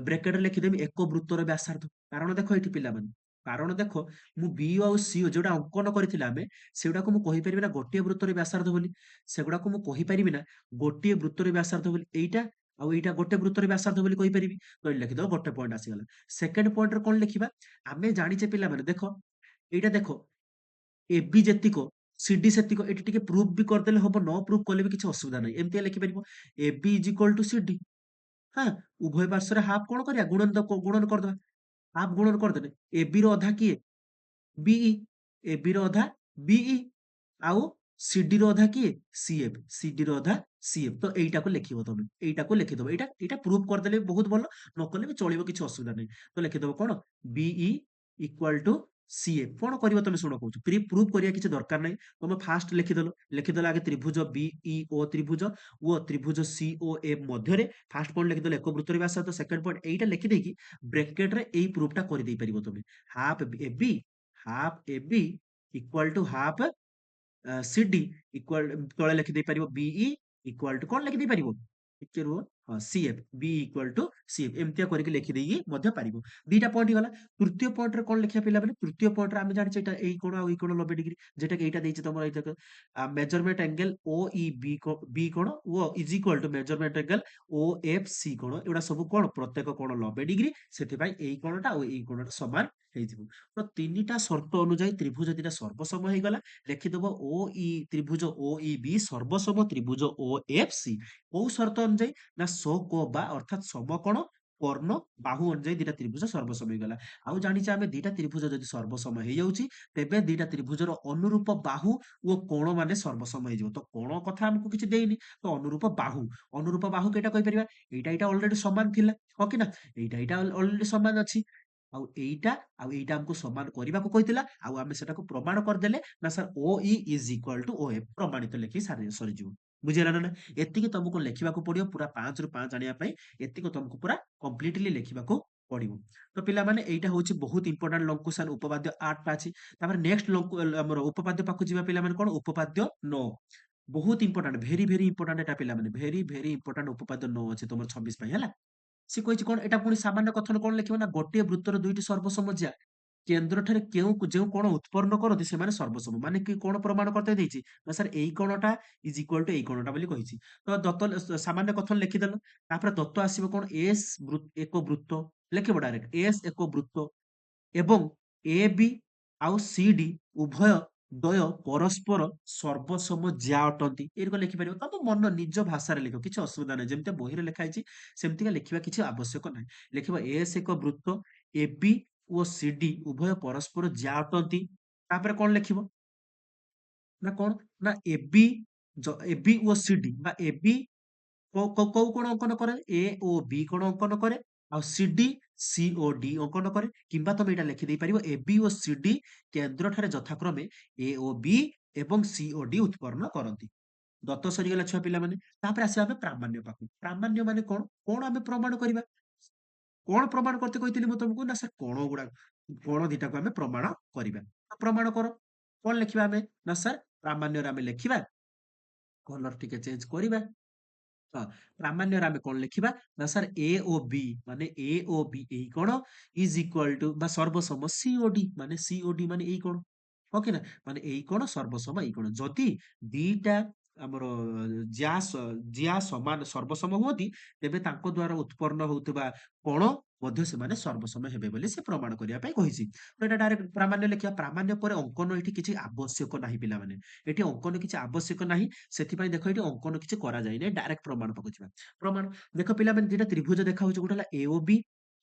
ବ୍ରେକେଟରେ ଲେଖିଦେବି ଏକ ବୃତ୍ତର ବ୍ୟାସାର୍ଧ। କାରଣ ଦେଖ ଏଇଠି ପିଲାମାନେ, କାରଣ ଦେଖ ମୁଁ BO ଆଉ CO ଯୋଉଟା ଅଙ୍କନ କରିଥିଲେ ଆମେ, ସେଗୁଡାକୁ ମୁଁ କହିପାରିବି ନା ଗୋଟିଏ ବୃତ୍ତର ବ୍ୟାସାର୍ଧ ବୋଲି? ସେଗୁଡାକୁ ମୁଁ କହିପାରିବି ନା ଗୋଟିଏ ବୃତ୍ତର ବ୍ୟାସାର୍ଧ ବୋଲି? ଏଇଟା ଆଉ ଏଇଟା ଗୋଟେ ବୃତ୍ତର ବ୍ୟାସାର୍ଧ ବୋଲି କହିପାରିବି। ତ ଏଠି ଲେଖିଦବ, ଗୋଟେ ପଏଣ୍ଟ ଆସିଗଲା। ସେକେଣ୍ଡ ପଏଣ୍ଟରେ କଣ ଲେଖିବା? ଆମେ ଜାଣିଛେ ପିଲାମାନେ ଦେଖ ଏଇଟା ଦେଖ AB ଯେତିକ CD ସେତିକ। ଏଠି ଟିକେ ପ୍ରୁଫ ବି କରିଦେଲେ ହବ, ନ ପ୍ରୁଫ କଲେ ବି କିଛି ଅସୁବିଧା ନାହିଁ। ଏମିତିଆ ଲେଖିପାରିବ AB is equal two CD। ହଁ, ଉଭୟ ପାର୍ଶ୍ୱରେ ହାଫ କଣ କରିବା? ଗୁଣନ କରିଦବା। ହାଫ ଗୁଣନ କରିଦେଲେ AB ର ଅଧା କିଏ? BE। AB ର ଅଧା BE ଆଉ CD ର ଅଧା କିଏ? CF। CD ର ଅଧା CF। ତ ଏଇଟାକୁ ଲେଖିବ ତମେ। ଏଇଟାକୁ ଲେଖିଦବ। ଏଇଟା ଏଇଟା ପ୍ରୁଫ କରିଦେଲେ ବି ବହୁତ ଭଲ, ନ କଲେ ବି ଚଳିବ, କିଛି ଅସୁବିଧା ନାହିଁ। ତ ଲେଖିଦବ କଣ? BE equal to CF। କଣ କରିବ ତମେ ଶୁଣ କହୁଛୁ। ପ୍ରୁଫ କରିବା କିଛି ଦରକାର ନାହିଁ। ତମେ ଫାଷ୍ଟ ଲେଖିଦେଲ। ଲେଖିଦେଲ ଆଗେ ତ୍ରିଭୁଜ BEO ତ୍ରିଭୁଜ ଓ ତ୍ରିଭୁଜ COF ମଧ୍ୟରେ ଫାଷ୍ଟ ପଏଣ୍ଟ ଲେଖିଦେଲ ଏକ ବୃତ୍ତର ବ୍ୟାସାର୍ଧ। ସେକେଣ୍ଡ ପଏଣ୍ଟ ଏଇଟା ଲେଖିଦେଇକି ବ୍ରେକେଟରେ ଏଇ ପ୍ରୁଫଟା କରିଦେଇ ପାରିବ ତମେ। Half AB equal to half CD equal ତଳେ ଲେଖିଦେଇ ପାରିବ BE ଇକ୍ୱାଲ ଟୁ କଣ ଲେଖିଦେଇ ପାରିବ? ଟିକେ ରୁହ, CF B equal to CF ଏମିତିଆ କରିକି ଲେଖିଦେଇକି ମଧ୍ୟ ପାରିବ। ଦିଟା ପଏଣ୍ଟ ହେଇଗଲା। ତୃତୀୟ ପଏଣ୍ଟରେ କଣ ଲେଖିବା ପିଲାମାନେ? ତୃତୀୟ ପଏଣ୍ଟରେ ଆମେ ଜାଣିଛେ ଏଇଟା ଏଇ କୋଣ ଆଉ ଏଇ କୋଣ 90 ଡିଗ୍ରୀ, ଯେଟା କି ଏଇଟା ଦେଇଛି ତମର ଏଇଟା ମେଜରମେଣ୍ଟ ଆଙ୍ଗେଲ OEB B କୋଣ ଓ is equal to measurement angle OFC କୋଣ, ଏଗୁଡା ସବୁ କଣ ପ୍ରତ୍ୟେକ କୋଣ 90 ଡିଗ୍ରୀ, ସେଥିପାଇଁ ଏଇ କୋଣଟା ଆଉ ଏଇ କୋଣଟା ସମାନ ହେଇଯିବ। ତ ତିନିଟା ସର୍ତ୍ତ ଅନୁଯାୟୀ ତ୍ରିଭୁଜ ଦିଟା ସର୍ବସମ ହେଇଗଲା। ଲେଖିଦବ ତ୍ରିଭୁଜ OEB ସର୍ବସମ ତ୍ରିଭୁଜ OFC। କୋଉ ସର୍ତ୍ତ ଅନୁଯାୟୀ? ନା ବା ଅର୍ଥାତ୍ ସମକୋଣ କର୍ଣ୍ଣ ବାହୁ ଅନୁଯାୟୀ ଦିଟା ତ୍ରିଭୁଜ ସର୍ବସମ ହେଇଗଲା। ଆଉ ଜାଣିଛେ ଆମେ ଦିଟା ତ୍ରିଭୁଜ ଯଦି ସର୍ବସମ ହେଇଯାଉଛି, ତେବେ ଦିଟା ତ୍ରିଭୁଜର ଅନୁରୂପ ବାହୁ ଓ କୋଣ ମାନେ ସର୍ବସମ ହେଇଯିବ। ତ କୋଣ କଥା ଆମକୁ କିଛି ଦେଇନି, ତ ଅନୁରୂପ ବାହୁ କେଇଟା କହିପାରିବା? ଏଇଟା ଏଇଟା ଅଲରେଡି ସମାନ ଥିଲା, ହଁ କି ନା? ଏଇଟା ଏଇଟା ଅଲରେଡି ସମାନ ଅଛି। ଆଉ ଏଇଟା ଆମକୁ ସମାନ କରିବାକୁ କହିଥିଲା, ଆଉ ଆମେ ସେଟାକୁ ପ୍ରମାଣ କରିଦେଲେ ନା sir OE is equal two OF, ପ୍ରମାଣିତ ଲେଖି ସରିଯିବ। ବୁଝିହେଲା ନା? ଏତିକି ତମକୁ ଲେଖିବାକୁ ପଡିବ ପୁରା 5 ରୁ 5 ଆଣିବା ପାଇଁ, ଏତିକି ତମକୁ ପୁରା କମ୍ପ୍ଲିଟଲି ଲେଖିବାକୁ ପଡିବ। ତ ପିଲାମାନେ ଏଇଟା ହଉଛି ବହୁତ ଇମ୍ପୋର୍ଟାଣ୍ଟ ଲଙ୍କୁଶାନ ଉପପାଦ୍ୟ 8 ଟା ଅଛି। ତାପରେ ନେକ୍ସଟ ଆମର ଉପପାଦ୍ୟ ପାଖକୁ ଯିବା ପିଲାମାନେ, କଣ ଉପପାଦ୍ୟ 9। ବହୁତ ଇମ୍ପୋର୍ଟାଣ୍ଟ, ଭେରି ଭେରି ଇମ୍ପୋର୍ଟାଣ୍ଟ ଏଟା ପିଲାମାନେ, ଭେରି ଭେରି ଇମ୍ପୋର୍ଟାଣ୍ଟ ଉପପାଦ୍ୟ 9 ଅଛି ତମର 26 ପାଇଁ ହେଲା। ସେ କହିଛି କଣ, ଏଟା ପୁଣି ସାମାନ୍ୟ କଥନ କଣ ଲେଖିବ ନା, ଗୋଟିଏ ବୃତ୍ତର ଦୁଇଟି ସର୍ବସମଜ୍ୟା କେନ୍ଦ୍ରଠାରେ ଯେଉଁ କୋଣ ଉତ୍ପନ୍ନ କରନ୍ତି ସେମାନେ ସର୍ବସମ। ମାନେ କି କୋଣ ପ୍ରମାଣ କରତେ ଦେଇଛି ନା ସାର୍ ଏଇ କୋଣଟା ଇଜ ଇକ୍ୱାଲ ଟୁ ଏଇ କୋଣଟା ବୋଲି କହିଛି। ତ ଦତ୍ତ ସାମାନ୍ୟ କଥନ ଲେଖିଦେଲ। ତାପରେ ଦତ୍ତ ଆସିବ କଣ, ଏକ ବୃତ୍ତ ଲେଖିବ ଡାଇରେକ୍ଟ, ଏସ୍ ଏକ ବୃତ୍ତ ଏବଂ ଏ ବି ଆଉ ସି ଡି ଉଭୟ ଦ୍ୱୟ ପରସ୍ପର ସର୍ବସମ ଜ୍ୟା ଅଟନ୍ତି। ଏଇରକ ଲେଖିପାରିବ, ତମ ମନ ନିଜ ଭାଷାରେ ଲେଖ, କିଛି ଅସୁବିଧା ନାହିଁ। ଯେମିତି ବହିରେ ଲେଖା ହେଇଛି ସେମିତିକା ଲେଖିବା କିଛି ଆବଶ୍ୟକ ନାହିଁ। ଲେଖିବ ଏସ୍ ଏକ ବୃତ୍ତ, ଏ ବି ଓ ସି ଡି ଉଭୟ ପରସ୍ପର ଜ୍ୟା ଅଟନ୍ତି। ତାପରେ କଣ ଲେଖିବ ନା କଣ, ନା ଏ ବି ଓ ସି ଡି ବା ଏ ବି କୋଉ କୋଣ ଅଙ୍କନ କରେ? ଏ ଓ ବି କୋଣ ଅଙ୍କନ କରେ। ଆଉ ସିଡି ସି ଓ ଡି ଅଙ୍କନ କରେ। କିମ୍ବା ତମେ ଏଇଟା ଲେଖିଦେଇ ପାରିବ ଏ ବି ଓ ସି ଡି କେନ୍ଦ୍ର ଠାରେ ଯଥାକ୍ରମେ ଏ ଓ ବି ଏବଂ ସି ଓ ଡି ଉତ୍ପନ୍ନ କରନ୍ତି। ଦତ୍ତ ସରିଗଲା ଛୁଆ ପିଲାମାନେ। ତାପରେ ଆସିବା ଆମେ ପ୍ରାମାଣ୍ୟ ପାଖକୁ। ପ୍ରାମାଣ୍ୟ ମାନେ କଣ? କଣ ଆମେ ପ୍ରମାଣ କରିବା? କଣ ପ୍ରମାଣ କରତେ କହିଥିଲି ମୁଁ ତମକୁ? ନା ସାର୍ କୋଣ ଦିଟାକୁ ଆମେ ପ୍ରମାଣ କରିବା। ପ୍ରମାଣ କର। କଣ ଲେଖିବା ଆମେ? ନା ସାର୍ ପ୍ରାମାଣ୍ୟରେ ଆମେ ଲେଖିବା, କଲର ଟିକେ ଚେଞ୍ଜ କରିବା। ହଁ, ପ୍ରାମାଣ୍ୟରେ ଆମେ କଣ ଲେଖିବା? ନା ସାର୍ ଏ ଓ ବି ମାନେ ଏ ଓ ବି ଏଇ କୋଣ ଇଜ ଇକ୍ୱାଲ ଟୁ ବା ସର୍ବସମ ସି ଓ ଡି ମାନେ ସି ଓ ଡି ମାନେ ଏଇ କୋଣ। ହଁ କି ନା? ମାନେ ଏଇ କୋଣ ସର୍ବସମ ଏଇ କୋଣ। ଯଦି ଦିଟା ଆମର ଜ୍ୟା ସମାନ ସର୍ବସମ ହୁଅନ୍ତି, ତେବେ ତାଙ୍କ ଦ୍ଵାରା ଉତ୍ପନ୍ନ ହଉଥିବା କୋଣ ମଧ୍ୟ ସେମାନେ ସର୍ବସମ ହେବେ ବୋଲି ସେ ପ୍ରମାଣ କରିବା ପାଇଁ କହିଛି। ତ ଏଟା ଡାଇରେକ୍ଟ ପ୍ରାମାଣ୍ୟ ଲେଖିବା। ପ୍ରାମାଣ୍ୟ ପରେ ଅଙ୍କନ ଏଠି କିଛି ଆବଶ୍ୟକ ନାହିଁ ପିଲାମାନେ। ଏଠି ଅଙ୍କନ କିଛି ଆବଶ୍ୟକ ନାହିଁ, ସେଥିପାଇଁ ଦେଖ ଏଠି ଅଙ୍କନ କିଛି କରାଯାଇ ନାହିଁ, ଡାଇରେକ୍ଟ ପ୍ରମାଣ ପାଖକୁ ଯିବା। ପ୍ରମାଣ ଦେଖ ପିଲାମାନେ, ଦିଟା ତ୍ରିଭୁଜ ଦେଖା ହଉଛି, ଗୋଟେ ହେଲା AOB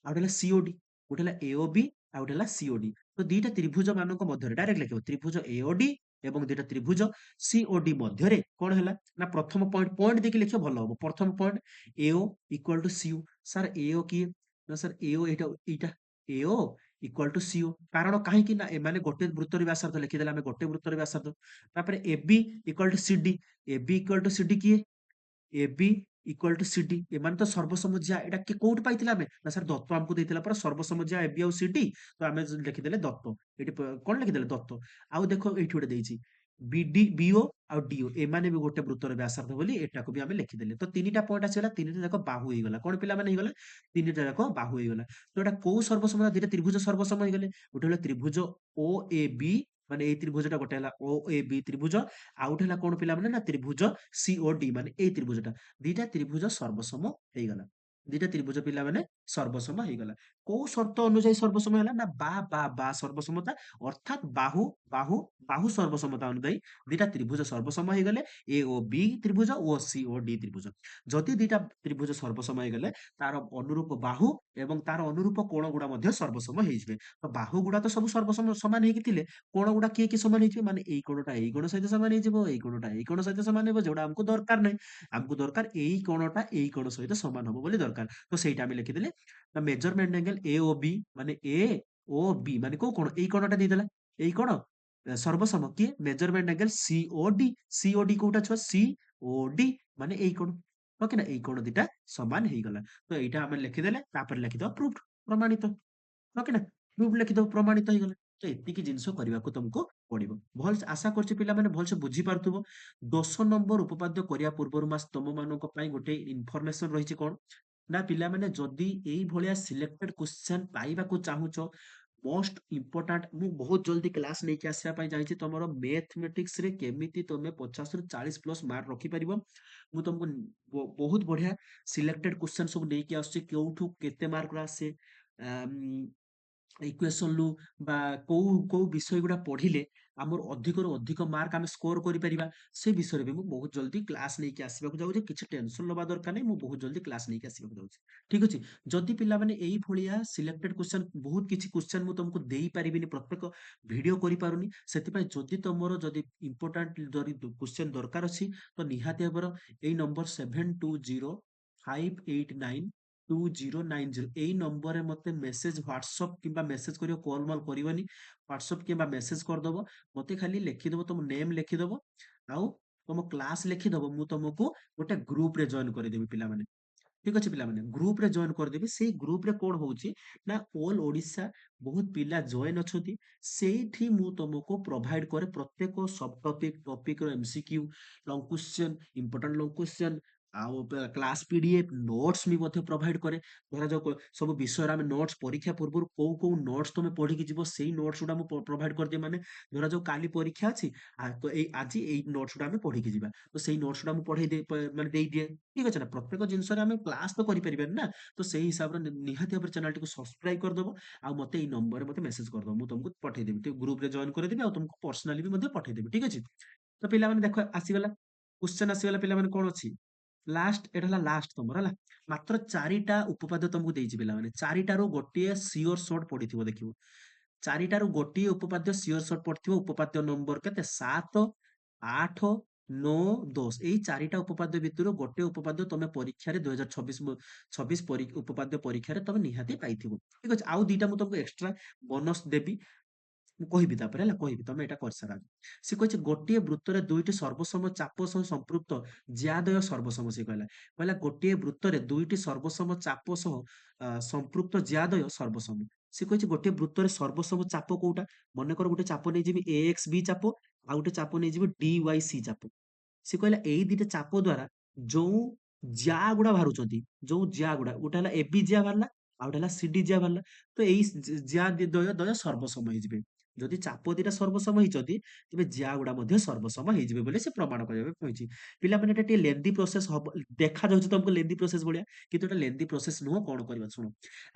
ଆଉ ଗୋଟେ ହେଲା COD। ଗୋଟେ ହେଲା AOB ଆଉ ଗୋଟେ ହେଲା COD। ତ ଦିଟା ତ୍ରିଭୁଜ ମାନଙ୍କ ମଧ୍ୟରେ ଡାଇରେକ୍ଟ ଲେଖିବ ତ୍ରିଭୁଜ AOD ଏବଂ ଦିଟା ତ୍ରିଭୁଜ COD ମଧ୍ୟରେ କଣ ହେଲା ନା, ପ୍ରଥମ ପଏଣ୍ଟ ଦେଇକି ଲେଖିବ ଭଲ ହବ। ପ୍ରଥମ point AO equal to CO। Sir AO କିଏ? ନା ସାର୍ AO ଏଇଟା AO ଇକ୍ୱାଲ ଟୁ CO। କାରଣ କାହିଁକି ନା ଏମାନେ ଗୋଟେ ବୃତ୍ତର ବ୍ୟାସାର୍ଦ୍ଧ, ଲେଖିଦେଲେ ଆମେ ଗୋଟେ ବୃତ୍ତର ବ୍ୟାସାର୍ଦ୍ଧ। ତାପରେ AB equal to CD। AB equal to CD କିଏ? AB equal to CD। ଏମାନେ ତ ସର୍ବସମଜ୍ୟା। ଏଇଟା କୋଉଠି ପାଇଥିଲେ ଆମେ? ନା ସାର୍ ଦତ୍ତ ଆମକୁ ଦେଇଥିଲା ପରା ସର୍ବସମଜ୍ୟା AB ଆଉ CD। ତ ଆମେ ଲେଖିଦେଲେ ଦତ୍ତ। ଏଠି କଣ ଲେଖିଦେଲେ? ଦତ୍ତ। ଆଉ ଦେଖ ଏଇଠି ଗୋଟେ ଦେଇଛି BO ଆଉ DO, ଏମାନେ ବି ଗୋଟେ ବୃତ୍ତର ବ୍ୟାସାର୍ଦ୍ଧ ବୋଲି ଏଟାକୁ ବି ଆମେ ଲେଖିଦେଲେ। ତ ତିନିଟା ପଏଣ୍ଟ ଆସିଗଲା, ତିନିଟା ଯାକ ବାହୁ ହେଇଗଲା। କଣ ପିଲାମାନେ ହେଇଗଲା? ତିନିଟା ଯାକ ବାହୁ ହେଇଗଲା। ତ ଏଟା କୋଉ ସର୍ବସମ? ଦିଟା ତ୍ରିଭୁଜ ସର୍ବସମ ହେଇଗଲେ। ଗୋଟେ ହେଲା ତ୍ରିଭୁଜ OAB ମାନେ ଏଇ ତ୍ରିଭୁଜଟା, ଗୋଟେ ହେଲା OAB ତ୍ରିଭୁଜ, ଆଉ ଗୋଟେ ହେଲା କଣ ପିଲାମାନେ? ନା ତ୍ରିଭୁଜ COD ମାନେ ଏଇ ତ୍ରିଭୁଜଟା। ଦିଟା ତ୍ରିଭୁଜ ସର୍ବସମ ହେଇଗଲା। ଦିଟା ତ୍ରିଭୁଜ ପିଲାମାନେ ସର୍ବସମ ହେଇଗଲା। କୋଉ ସର୍ତ୍ତ ଅନୁଯାୟୀ ସର୍ବସମ ହେଲା? ନା ବା ସର୍ବସମତା, ଅର୍ଥାତ୍ ବାହୁ ସର୍ବସମତା ଅନୁଯାୟୀ ଦିଟା ତ୍ରିଭୁଜ ସର୍ବସମ ହେଇଗଲେ, ଏ ଓ ବି ତ୍ରିଭୁଜ ଓ ସି ଓ ଡି ତ୍ରିଭୁଜ। ଯଦି ଦିଟା ତ୍ରିଭୁଜ ସର୍ବସମ ହେଇଗଲେ, ତାର ଅନୁରୂପ ବାହୁ ଏବଂ ତାର ଅନୁରୂପ କୋଣ ଗୁଡା ମଧ୍ୟ ସର୍ବସମ ହେଇଯିବେ। ତ ବାହୁ ଗୁଡା ତ ସବୁ ସର୍ବସମ ସମାନ ହେଇକି ଥିଲେ, କୋଣ ଗୁଡା କିଏ ସମାନ ହେଇଯିବେ? ମାନେ ଏଇ କୋଣଟା ଏଇ କୋଣ ସହିତ ସମାନ ହେଇଯିବ, ଏଇ କୋଣଟା ଏଇ କୋଣ ସହିତ ସମାନ ହେବ, ଯୋଉଟା ଆମକୁ ଦରକାର ନାହିଁ। ଆମକୁ ଦରକାର ଏଇ କୋଣଟା ଏଇ କୋଣ ସହିତ ସମାନ ହବ ବୋଲି ଦରକାର। ତ ସେଇଟା ଆମେ ଲେଖିଦେଲେ। ମେଜରମେଣ୍ଟ ଆଙ୍ଗେଲ ଏ ଓ ବି ମାନେ ଏ ଓ ବି ମାନେ କୋଉ କୋଣ? ଏଇ କୋଣଟା ଦେଇଦେଲା। ଏଇ କୋଣ ସର୍ବସମ କିଏ? Measurement angle COD। COD କୋଉଟା ଛୁଆ? COD ମାନେ ଏଇ କୋଣ। ଓକେ ନା? ଏଇ କୋଣ ଦିଟା ସମାନ ହେଇଗଲା। ତ ଏଇଟା ଆମେ ଲେଖିଦେଲେ, ତାପରେ ଲେଖିଦବା ପ୍ରୁଫ, ପ୍ରମାଣିତ। ଓକେ ନା? ପ୍ରୁଫ ଲେଖିଦବ, ପ୍ରମାଣିତ ହେଇଗଲା। ତ ଏତିକି ଜିନିଷ କରିବାକୁ ତମକୁ ପଡିବ। ଭଲ ଆଶା କରୁଛି ପିଲାମାନେ ଭଲସେ ବୁଝିପାରୁଥିବ। 10 ନମ୍ବର ଉପପାଦ୍ୟ କରିବା ପୂର୍ବରୁ ତମମାନଙ୍କ ପାଇଁ ଗୋଟେ ଇନଫର୍ମେସନ ରହିଛି କଣ ନା ପିଲାମାନେ ଯଦି ଏଇ ଭଳିଆ ସିଲେକ୍ଟେଡ କ୍ୱେଶ୍ଚନ ପାଇବାକୁ ଚାହୁଁଛ ମୋଷ୍ଟ ଇମ୍ପୋର୍ଟାଣ୍ଟ ମୁଁ ବହୁତ ଜଲ୍ଦି କ୍ଲାସ ନେଇକି ଆସିବା ପାଇଁ ଚାହିଁଛି ତମର ମ୍ୟାଥମେଟିକ୍ସ ରେ କେମିତି ତମେ 50 ରୁ 40 ପ୍ଲସ ମାର୍କ ରଖିପାରିବ। ମୁଁ ତମକୁ ବହୁତ ବଢିଆ ସିଲେକ୍ଟେଡ କ୍ୱେଶ୍ଚନ ସବୁ ନେଇକି ଆସୁଛି କେଉଠୁ କେତେ ମାର୍କ ଆସେ ଇକ୍ୱେସନରୁ ବା କୋଉ କୋଉ ବିଷୟ ଗୁଡା ପଢିଲେ ଆମର ଅଧିକରୁ ଅଧିକ ମାର୍କ ଆମେ ସ୍କୋର କରିପାରିବା ସେ ବିଷୟରେ ବି ମୁଁ ବହୁତ ଜଲ୍ଦି କ୍ଲାସ ନେଇକି ଆସିବାକୁ ଯାଉଛି। କିଛି ଟେନସନ ନେବା ଦରକାର ନାହିଁ। ମୁଁ ବହୁତ ଜଲ୍ଦି କ୍ଲାସ ନେଇକି ଆସିବାକୁ ଯାଉଛି। ଠିକ ଅଛି। ଯଦି ପିଲାମାନେ ଏଇ ଭଳିଆ ସିଲେକ୍ଟେଡ କ୍ୱେଶ୍ଚନ ବହୁତ କିଛି କ୍ୱେଶ୍ଚନ ମୁଁ ତମକୁ ଦେଇପାରିବିନି ପ୍ରତ୍ୟେକ ଭିଡିଓ କରିପାରୁନି ସେଥିପାଇଁ ଯଦି ତମର ଯଦି ଇମ୍ପୋର୍ଟାଣ୍ଟ ଯଦି କ୍ୱେଶ୍ଚନ ଦରକାର ଅଛି ତ ନିହାତି ଭାବରେ ଏଇ ନମ୍ବର 7205892090 ଏଇ ନମ୍ବରରେ ମତେ ମେସେଜ ହ୍ୱାଟ୍ସଅପ୍ କିମ୍ବା ମେସେଜ କରିବ କଲ୍ ମଲ୍ କରିବନି ହ୍ୱାଟ୍ସଅପ୍ କିମ୍ବା ମେସେଜ କରିଦବ ମତେ ଖାଲି ଲେଖିଦବ ତମ ନେମ୍ ଲେଖିଦବ ଆଉ ତମ କ୍ଲାସ ଲେଖିଦବ ମୁଁ ତମକୁ ଗୋଟେ ଗ୍ରୁପରେ ଜଏନ କରିଦେବି ପିଲାମାନେ। ଠିକ ଅଛି ପିଲାମାନେ ଗ୍ରୁପରେ ଜଏନ କରିଦେବି ସେଇ ଗ୍ରୁପରେ କଣ ହଉଛି ନା ଅଲ ଓଡିଶା ବହୁତ ପିଲା ଜଏନ ଅଛନ୍ତି ସେଇଠି ମୁଁ ତମକୁ ପ୍ରୋଭାଇଡ କରେ ପ୍ରତ୍ୟେକ ସବ ଟପିକ ର MCQ long question important long question ଆଉ କ୍ଲାସ ପିଡିଏଫ ନୋଟ୍ସ ବି ମଧ୍ୟ ପ୍ରୋଭାଇଡ କରେ। ଧରାଯାଉ ସବୁ ବିଷୟରେ ଆମେ ନୋଟ୍ସ ପରୀକ୍ଷା ପୂର୍ବରୁ କୋଉ କୋଉ ନୋଟ୍ସ ତମେ ପଢିକି ଯିବ ସେଇ ନୋଟ୍ସ ଗୁଡା ମୁଁ ପ୍ରୋଭାଇଡ କରିଦିଏ ମାନେ ଧରାଯାଉ କାଲି ପରୀକ୍ଷା ଅଛି ତ ଏଇ ଆଜି ଏଇ ନୋଟ୍ସ ଗୁଡା ଆମେ ପଢିକି ଯିବା ତ ସେଇ ନୋଟ୍ସ ଗୁଡା ମୁଁ ପଢେଇ ଦେଇ ମାନେ ଦେଇଦିଏ। ଠିକ ଅଛି ନା ପ୍ରତ୍ୟେକ ଜିନିଷରେ ଆମେ କ୍ଲାସ ତ କରିପାରିବାନି ନା ତ ସେଇ ହିସାବରେ ନିହାତି ଭାବରେ ଚ୍ୟାନେଲଟିକୁ ସବସ୍କ୍ରାଇବ କରିଦବ ଆଉ ମତେ ଏଇ ନମ୍ବରରେ ମତେ ମେସେଜ କରିଦବ ମୁଁ ତମକୁ ପଠେଇଦେବି ଗ୍ରୁପରେ ଜଏନ କରିଦେବି ଆଉ ତମକୁ ପର୍ସନାଲି ବି ମଧ୍ୟ ପଠେଇଦେବି। ଠିକ ଅଛି ତ ପିଲାମାନେ ଦେଖ ଆସିଗଲା କ୍ୱେଶ୍ଚନ ଆସିଗଲା ପିଲାମାନେ କଣ ଅଛି ଲାଷ୍ଟ ଏଟା ହେଲା ଲାଷ୍ଟ ତମର ହେଲା ମାତ୍ର 4ଟା ଉପପାଦ୍ୟ ତମକୁ ଦେଇଛି ପିଲାମାନେ 4ଟାରୁ ଗୋଟିଏ ସିଓର ସର୍ଟ ପଡିଥିବ ଦେଖିବ 4ଟାରୁ ଗୋଟିଏ ଉପପାଦ୍ୟ ସିଓର ସର୍ଟ ପଡିଥିବ ଉପପାଦ୍ୟ ନମ୍ବର କେତେ 7, 8, 9, 10 ଏଇ 4ଟା ଉପପାଦ୍ୟ ଭିତରୁ ଗୋଟେ ଉପପାଦ୍ୟ ତମେ ପରୀକ୍ଷାରେ 2026 ଉପପାଦ୍ୟ ପରୀକ୍ଷାରେ ତମେ ନିହାତି ପାଇଥିବ। ଠିକ ଅଛି ଆଉ ଦିଟା ମୁଁ ତମକୁ ଏକ୍ସଟ୍ରା ବୋନସ ଦେବି ମୁଁ କହିବି ତାପରେ ହେଲା କହିବି ତମେ ଏଇଟା କରିସାର। ସେ କହିଛି ଗୋଟିଏ ବୃତ୍ତରେ ଦୁଇଟି ସର୍ବସମ ଚାପ ସହ ସମ୍ପୃକ୍ତ ଜ୍ୟାଦୟ ସର୍ବସମ ସେ କହିଲା କହିଲା ଗୋଟିଏ ବୃତ୍ତରେ ଦୁଇଟି ସର୍ବସମ ଚାପ ସହ ସମ୍ପୃକ୍ତ ଜ୍ୟାଦୟ ସର୍ବସମ। ସେ କହିଛି ଗୋଟିଏ ବୃତ୍ତରେ ସର୍ବସମ ଚାପ କୋଉଟା ମନେକର ଗୋଟେ ଚାପ ନେଇଯିବି ଏ ଏକ୍ସ ବି ଚାପ ଆଉ ଗୋଟେ ଚାପ ନେଇଯିବି ଡି ୱାଇ ସି ଚାପ। ସେ କହିଲା ଏଇ ଦିଟା ଚାପ ଦ୍ଵାରା ଯୋଉ ଜିଆ ଗୁଡା ବାହାରୁଛନ୍ତି ଯୋଉ ଜିଆ ଗୁଡା ଗୋଟେ ହେଲା ଏ ବି ଜିଆ ବାହାରିଲା ଆଉ ଗୋଟେ ହେଲା ସି ଡି ଜିଆ ବାହାରିଲା ତ ଏଇ ଜିଆ ଦ୍ୱୟ ସର୍ବସମ ହେଇଯିବେ। ଯଦି ଚାପ ଦିଟା ସର୍ବସମ ହେଇଛନ୍ତି ତେବେ ଜିଆ ଗୁଡା ମଧ୍ୟ ସର୍ବସମ ହେଇଯିବେ ବୋଲି ସେ ପ୍ରମାଣ କରିବା ପାଇଁ କହିଛି। ପିଲାମାନେ ଏଟା ଟିକେ ଲେନ୍ଦି ପ୍ରୋସେସ ହବ ଦେଖାଯାଉଛି ତମକୁ ଲେନ୍ଦି ପ୍ରୋସେସ ଭଳିଆ କିନ୍ତୁ ଏଟା ଲେନ୍ଦି ପ୍ରୋସେସ ନୁହଁ କଣ କରିବା ଶୁଣ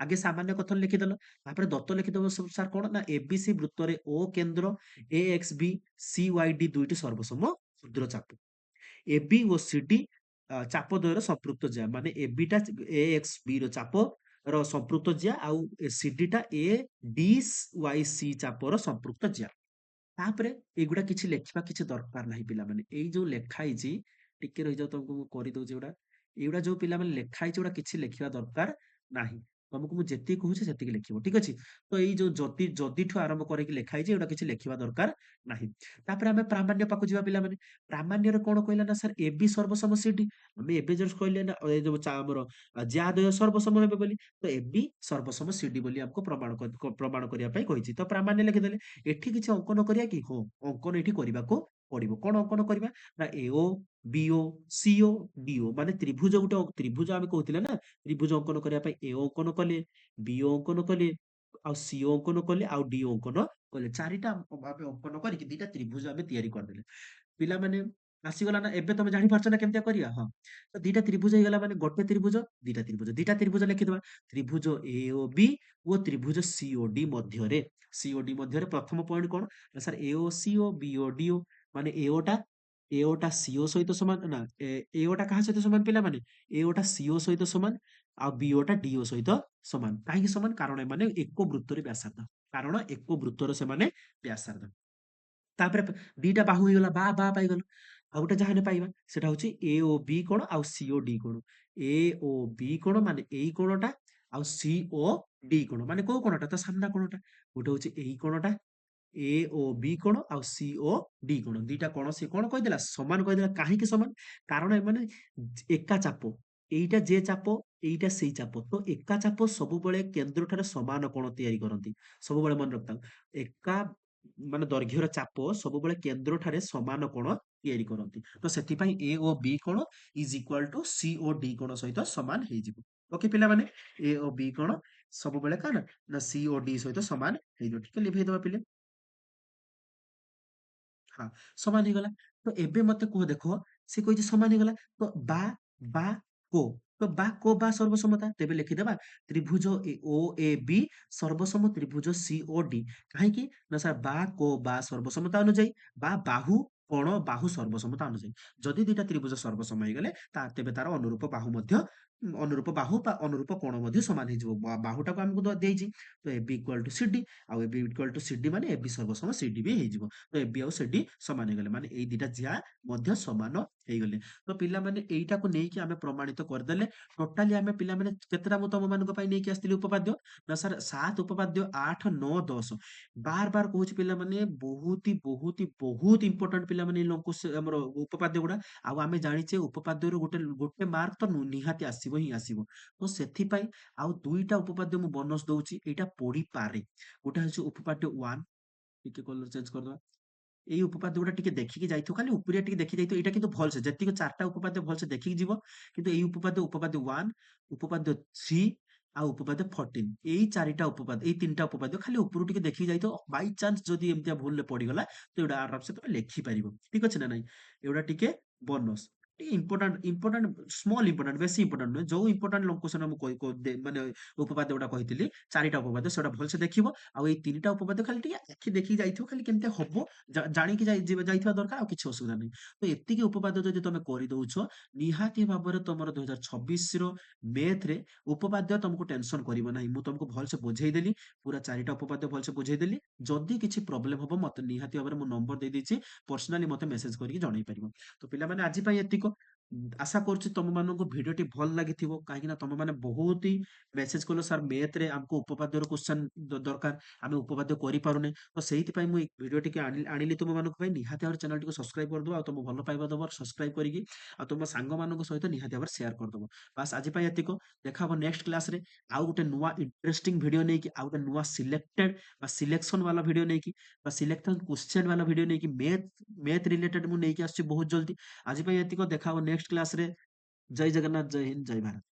ଆଗେ ସାମାନ୍ୟ କଥନ ଲେଖିଦେଲ ତାପରେ ଦତ୍ତ ଲେଖିଦବ ସାର୍ କଣ ନା ଏବିସି ବୃତ୍ତରେ ଓ କେନ୍ଦ୍ର A X B C Y D ଦୁଇଟି ସର୍ବସମ କ୍ଷୁଦ୍ର ଚାପ এবି ଓ ସିଡି ଚାପ ଦ୍ୱୟର ସମ୍ପୃକ୍ତ ଜିଆ ମାନେ ଏବିଟା ଏ ଏକ୍ସ ବି ର ଚାପ ର ସମ୍ପୃକ୍ତ ଜିଆ ଆଉ ସିଡି ଟା ଏ ଡି ୱାଇ ସି ଚାପର ସମ୍ପୃକ୍ତ ଜିଆ। ତାପରେ ଏଇଗୁଡା କିଛି ଲେଖିବା କିଛି ଦରକାର ନାହିଁ ପିଲାମାନେ ଏଇ ଯୋଉ ଲେଖା ହେଇଛି ଟିକେ ରହିଯାଉ ତମକୁ ମୁଁ କରିଦଉଛି ଏଗୁଡା ଏଇଗୁଡା ଯୋଉ ପିଲାମାନେ ଲେଖା ହେଇଛି ଏଗୁଡା କିଛି ଲେଖିବା ଦରକାର ନାହିଁ ତମକୁ ମୁଁ ଯେତିକି କହୁଛି ସେତିକି ଲେଖିବ ଠିକ ଅଛି। ତ ଏଇ ଯୋଉ ଯଦିଠୁ ଆରମ୍ଭ କରିକି ଲେଖା ହେଇଛି ଏଗୁଡା କିଛି ଲେଖିବା ଦରକାର ନାହିଁ। ତାପରେ ଆମେ ପ୍ରାମାଣ୍ୟ ପାଖକୁ ଯିବା ପିଲାମାନେ ପ୍ରାମାଣ୍ୟରେ କଣ କହିଲା ନା ସାର୍ ଏ ବି ସର୍ବସମ ସିଡି ଆମେ ଏବେ ଜଷ୍ଟ କହିଲେ ନା ଏ ଯୋଉ ଆମର ଯାଦୟ ସର୍ବସମ ହେବେ ବୋଲି ତ ଏ ବି ସର୍ବସମ ସିଡି ବୋଲି ଆମକୁ ପ୍ରମାଣ କରିବା ପାଇଁ କହିଛି ତ ପ୍ରାମାଣ୍ୟ ଲେଖିଦେଲେ ଏଠି କିଛି ଅଙ୍କନ କରିବା କି ହଁ ଅଙ୍କନ ଏଠି କରିବାକୁ ପଡିବ କଣ ଅଙ୍କନ କରିବା ନା ଏଓ ବିଓ ସିଓ ଡିଓ ମାନେ ତ୍ରିଭୁଜ ଗୋଟେ ତ୍ରିଭୁଜ ଆମେ କହୁଥିଲେ ନା ତ୍ରିଭୁଜ ଅଙ୍କନ କରିବା ପାଇଁ ଏ ଅଙ୍କନ କଲେ ବିଓ ଅଙ୍କନ କଲେ ଆଉ ସିଓ ଅଙ୍କନ କଲେ ଆଉ ଡି ଅଙ୍କନ କଲେ 4ଟା ଭାବେ ଅଙ୍କନ କରିକି ଦିଟା ତ୍ରିଭୁଜ ଆମେ ତିଆରି କରିଦେଲେ। ପିଲାମାନେ ଆସିଗଲା ନା ଏବେ ତମେ ଜାଣିପାରୁଛ ନା କେମିତିଆ କରିବା ହଁ ତ ଦିଟା ତ୍ରିଭୁଜ ହେଇଗଲା ମାନେ ଗୋଟେ ତ୍ରିଭୁଜ ଦିଟା ତ୍ରିଭୁଜ ଲେଖିଦବା ତ୍ରିଭୁଜ ଏ ଓ ବି ଓ ତ୍ରିଭୁଜ ସି ଓ ଡି ମଧ୍ୟରେ ସି ଓ ଡି ମଧ୍ୟରେ ପ୍ରଥମ ପଏଣ୍ଟ କଣ ନା ସାର୍ ଏ ଓ ସି ଓ ବି ଓ ଡି ଓ ମାନେ ଏଓଟା ସିଓ ସହିତ ସମାନ ନା ଏଓଟା କାହା ସହିତ ସମାନ ପିଲାମାନେ ଏଓଟା ସିଓ ସହିତ ସମାନ ଆଉ ବିଓଟା ଡିଓ ସହିତ ସମାନ କାହିଁକି ସମାନ କାରଣ ଏମାନେ ଏକ ବୃତ୍ତରେ ବ୍ୟାସାର୍ଦ୍ଧ କାରଣ ଏକ ବୃତ୍ତର ସେମାନେ ବ୍ୟାସାର୍ଦ୍ଧ। ତାପରେ ଦିଟା ବାହୁ ହେଇଗଲା ବା ପାଇଗଲ ଆଉ ଗୋଟେ ଯାହାନେ ପାଇବା ସେଟା ହଉଛି ଏ ଓ ବି କୋଣ ଆଉ ସି ଓ ଡି କୋଣ ଏ ଓ ବି କୋଣ ମାନେ ଏଇ କୋଣଟା ଆଉ ସି ଓ ଡି କୋଣ ମାନେ କୋଉ କୋଣଟା ତ ସାମ୍ନା କୋଣଟା ଗୋଟେ ହଉଛି ଏଇ କୋଣଟା ଏ ଓ ବି କୋଣ ଆଉ ସି ଓ ଡି କୋଣ ଦିଟା କୋଣ ସେ କଣ କହିଦେଲା ସମାନ କହିଦେଲା କାହିଁକି ସମାନ କାରଣ ଏମାନେ ଏକା ଚାପ ଏଇଟା ଯେ ଚାପ, ଏଇଟା ସେଇ ଚାପ। ତ ଏକା ଚାପ ସବୁବେଳେ କେନ୍ଦ୍ରଠାରେ ସମାନ କୋଣ ତିଆରି କରନ୍ତି। ସବୁବେଳେ ମନେ ରଖିଥାଅ। ଏକା ମାନେ ଦୈର୍ଘ୍ୟର ଚାପ ସବୁବେଳେ କେନ୍ଦ୍ରଠାରେ ସମାନ କୋଣ ତିଆରି କରନ୍ତି। ତ ସେଥିପାଇଁ ଏ ଓ ବି କୋଣ is equal to C O D କୋଣ ସହିତ ସମାନ ହେଇଯିବ। ଓକେ ପିଲାମାନେ? ଏ ଓ ବି କୋଣ ସବୁବେଳେ କାଣ ନା ସି ଓ ଡି ସହିତ ସମାନ ହେଇଯିବ। ଟିକେ ଲିଭେଇଦବା ପିଲେ। ହଁ, ସମାନ ହେଇଗଲା। ତ ଏବେ ମତେ କୁହ ଦେଖ, ସେ କହିଛି ସମାନ ହେଇଗଲା। ତ ବା କୋ। ତ ବା କୋ ବା ସର୍ବସମତା। ତେବେ ଲେଖିଦେବା ତ୍ରିଭୁଜ ଓ ଏ ବି ସର୍ବସମ ତ୍ରିଭୁଜ ସି ଓ ଡି। କାହିଁକି? ନା ସାର୍ ବା କୋ ବା ସର୍ବସମତା ଅନୁଯାୟୀ ବା ବାହୁ କୋଣ ବାହୁ ସର୍ବସମତା ଅନୁଯାୟୀ। ଯଦି ଦିଟା ତ୍ରିଭୁଜ ସର୍ବସମ ହେଇଗଲେ ତେବେ ତାର ଅନୁରୂପ ବାହୁ ମଧ୍ୟ ଅନୁରୂପ ବାହୁ ବା ଅନୁରୂପ କୋଣ ମଧ୍ୟ ସମାନ ହେଇଯିବ। ବାହୁଟାକୁ ଆମକୁ ଦେଇଛି। ତ ଏ ବି ଇକ୍ୱାଲ୍ ଟୁ ସି ଡି। ଆଉ ଏ ବି ଇକ୍ୱାଲ୍ ଟୁ ସି ଡି ମାନେ ଏ ବି ସର୍ବସମ ସି ଡି ବି ହେଇଯିବ। ତ ଏ ବି ଆଉ ସି ଡି ସମାନ ହେଇଗଲେ। ମାନେ ଏଇ ଦିଟା ଜ୍ୟା ମଧ୍ୟ ସମାନ ହେଇଗଲେ। ତ ପିଲାମାନେ ଏଇଟାକୁ ନେଇକି ଆମେ ପ୍ରମାଣିତ କରିଦେଲେ। ଟୋଟାଲି ଆମେ ପିଲାମାନେ କେତେଟା ମୁଁ ତମମାନଙ୍କ ପାଇଁ ନେଇକି ଆସିଥିଲି ଉପପାଦ୍ୟ? ନା ସାର୍ 7 ଉପପାଦ୍ୟ 8, 9, 10। ବାର କହୁଛି ପିଲାମାନେ ବହୁତ ଇମ୍ପୋର୍ଟାଣ୍ଟ ପିଲାମାନେ ଏଇ ଆମର ଉପପାଦ୍ୟ ଗୁଡା। ଆଉ ଆମେ ଜାଣିଛେ ଉପପାଦ୍ୟରୁ ଗୋଟେ ମାର୍କ ତ ନିହାତି ଆସିବ ହିଁ ଆସିବ। ତ ସେଥିପାଇଁ ଆଉ ଦୁଇଟା ଉପପାଦ୍ୟ ମୁଁ ବୋନସ ଦଉଛି, ଏଇଟା ପଢିପାରେ। ଗୋଟେ ହଉଛି ଉପପାଦ୍ୟ 1, ଟିକେ କଲର ଚେଞ୍ଜ କରିଦବା। ଏଇ ଉପପାଦ୍ୟ ଗୁଡା ଟିକେ ଦେଖିକି ଯାଇଥିବ, ଖାଲି ଉପରିଆ ଟିକେ ଦେଖି ଯାଇଥିବ। ଏଇଟା କିନ୍ତୁ ଭଲସେ ଯେତିକି 4ଟା ଉପପାଦ୍ୟ ଭଲସେ ଦେଖିକି ଯିବ। କିନ୍ତୁ ଏଇ ଉପପାଦ୍ୟ 1, ଉପପାଦ୍ୟ 3 ଆଉ ଉପପାଦ୍ୟ 14, ଏଇ 4ଟା ଉପପାଦ୍ୟ, ଏଇ 3ଟା ଉପପାଦ୍ୟ ଖାଲି ଉପରୁ ଟିକେ ଦେଖିକି ଯାଇଥିବ। ବାଇ ଚାନ୍ସ ଯଦି ଏମିତିଆ ଭୁଲରେ ପଡିଗଲା ତ ଏଗୁଡା ଆରାମସେ ତମେ ଲେଖିପାରିବ। ଠିକ ଅଛି ନା ନାଇଁ? ଏଗୁଡା ଟିକେ ବୋନସ, ଟିକେ ଇମ୍ପୋର୍ଟାଣ୍ଟ ସ୍ମଲ ଇମ୍ପୋର୍ଟାଣ୍ଟ, ବେଶୀ ଇମ୍ପୋର୍ଟାଣ୍ଟ ନୁହେଁ। ଯୋଉ ଇମ୍ପୋର୍ଟାଣ୍ଟ ଲୋକେସନ ମୁଁ ମାନେ ଉପପାଦ୍ୟ ଗୁଡା କହିଥିଲି 4ଟା ଉପପାଦ୍ୟ, ସେଗୁଡା ଭଲସେ ଦେଖିବ। ଆଉ ଏଇ 3ଟା ଉପପାଦ୍ୟ ଖାଲି ଟିକେ ଆଖି ଦେଖିକି ଯାଇଥିବ, ଖାଲି କେମିତି ହବ ଜାଣିକି ଯାଇଥିବା ଦରକାର, ଆଉ କିଛି ଅସୁବିଧା ନାହିଁ। ତ ଏତିକି ଉପପାଦ୍ୟ ଯଦି ତମେ କରିଦଉଛ, ନିହାତି ଭାବରେ ତମର 2026 ର ମେଥରେ ଉପପାଦ୍ୟ ତମକୁ ଟେନସନ କରିବ ନାହିଁ। ମୁଁ ତମକୁ ଭଲସେ ବୁଝେଇଦେଲି, ପୁରା 4ଟା ଉପପାଦ୍ୟ ଭଲସେ ବୁଝେଇଦେଲି। ଯଦି କିଛି ପ୍ରୋବ୍ଲେମ ହବ ମତେ ନିହାତି ଭାବରେ ମୁଁ ନମ୍ବର ଦେଇଦେଇଛି, ପର୍ସନାଲି ମତେ ମେସେଜ କରିକି ଜଣେଇ ପାରିବ। ତ ପିଲାମାନେ ଆଜି ପାଇଁ ଏତିକ। ଆଶା କରୁଛି ତମମାନଙ୍କୁ ଭିଡିଓଟି ଭଲ ଲାଗିଥିବ, କାହିଁକି ନା ତମମାନେ ବହୁତ ହି ମେସେଜ କଲ ସାର୍ ମେଥରେ ଆମକୁ ଉପପାଦ୍ୟର କ୍ୱେଶ୍ଚନ ଦରକାର, ଆମେ ଉପପାଦ୍ୟ କରିପାରୁନେ। ତ ସେଇଥିପାଇଁ ମୁଁ ଏଇ ଭିଡିଓ ଟିକେ ଆଣିଲି ତୁମମାନଙ୍କ ପାଇଁ। ନିହାତି ଭାବରେ ଚ୍ୟାନେଲଟିକୁ ସବସ୍କ୍ରାଇବ କରିଦବ, ଆଉ ତମ ଭଲ ପାଇବା ଦବ ସବସ୍କ୍ରାଇବ କରିକି, ଆଉ ତମ ସାଙ୍ଗମାନଙ୍କ ସହିତ ନିହାତି ଭାବରେ ସେୟାର କରିଦବ। ବାସ୍ ଆଜି ପାଇଁ ଏତିକ। ଦେଖା ହବ ନେକ୍ସଟ କ୍ଲାସରେ ଆଉ ଗୋଟେ ନୂଆ ଇଣ୍ଟରେଷ୍ଟିଂ ଭିଡିଓ ନେଇକି, ଆଉ ଗୋଟେ ନୂଆ ସିଲେକ୍ଟେଡ ବା ସିଲେକ୍ସନ ବାଲା ଭିଡିଓ ନେଇକି, ବା ସିଲେକ୍ସନ କ୍ୱେଶ୍ଚନ ବାଲା ଭିଡିଓ ନେଇକି, ମେଥ ରିଲେଟେଡ ମୁଁ ନେଇକି ଆସୁଛି ବହୁତ ଜଲ୍ଦି। ଆଜି ପାଇଁ ଏତିକ। ଦେଖା ହବ ନେକ୍ସଟ କ୍ଲାସରେ। ଜୟ ଜଗନ୍ନାଥ, ଜୟ ହିନ୍ଦ, ଜୟ ଭାରତ।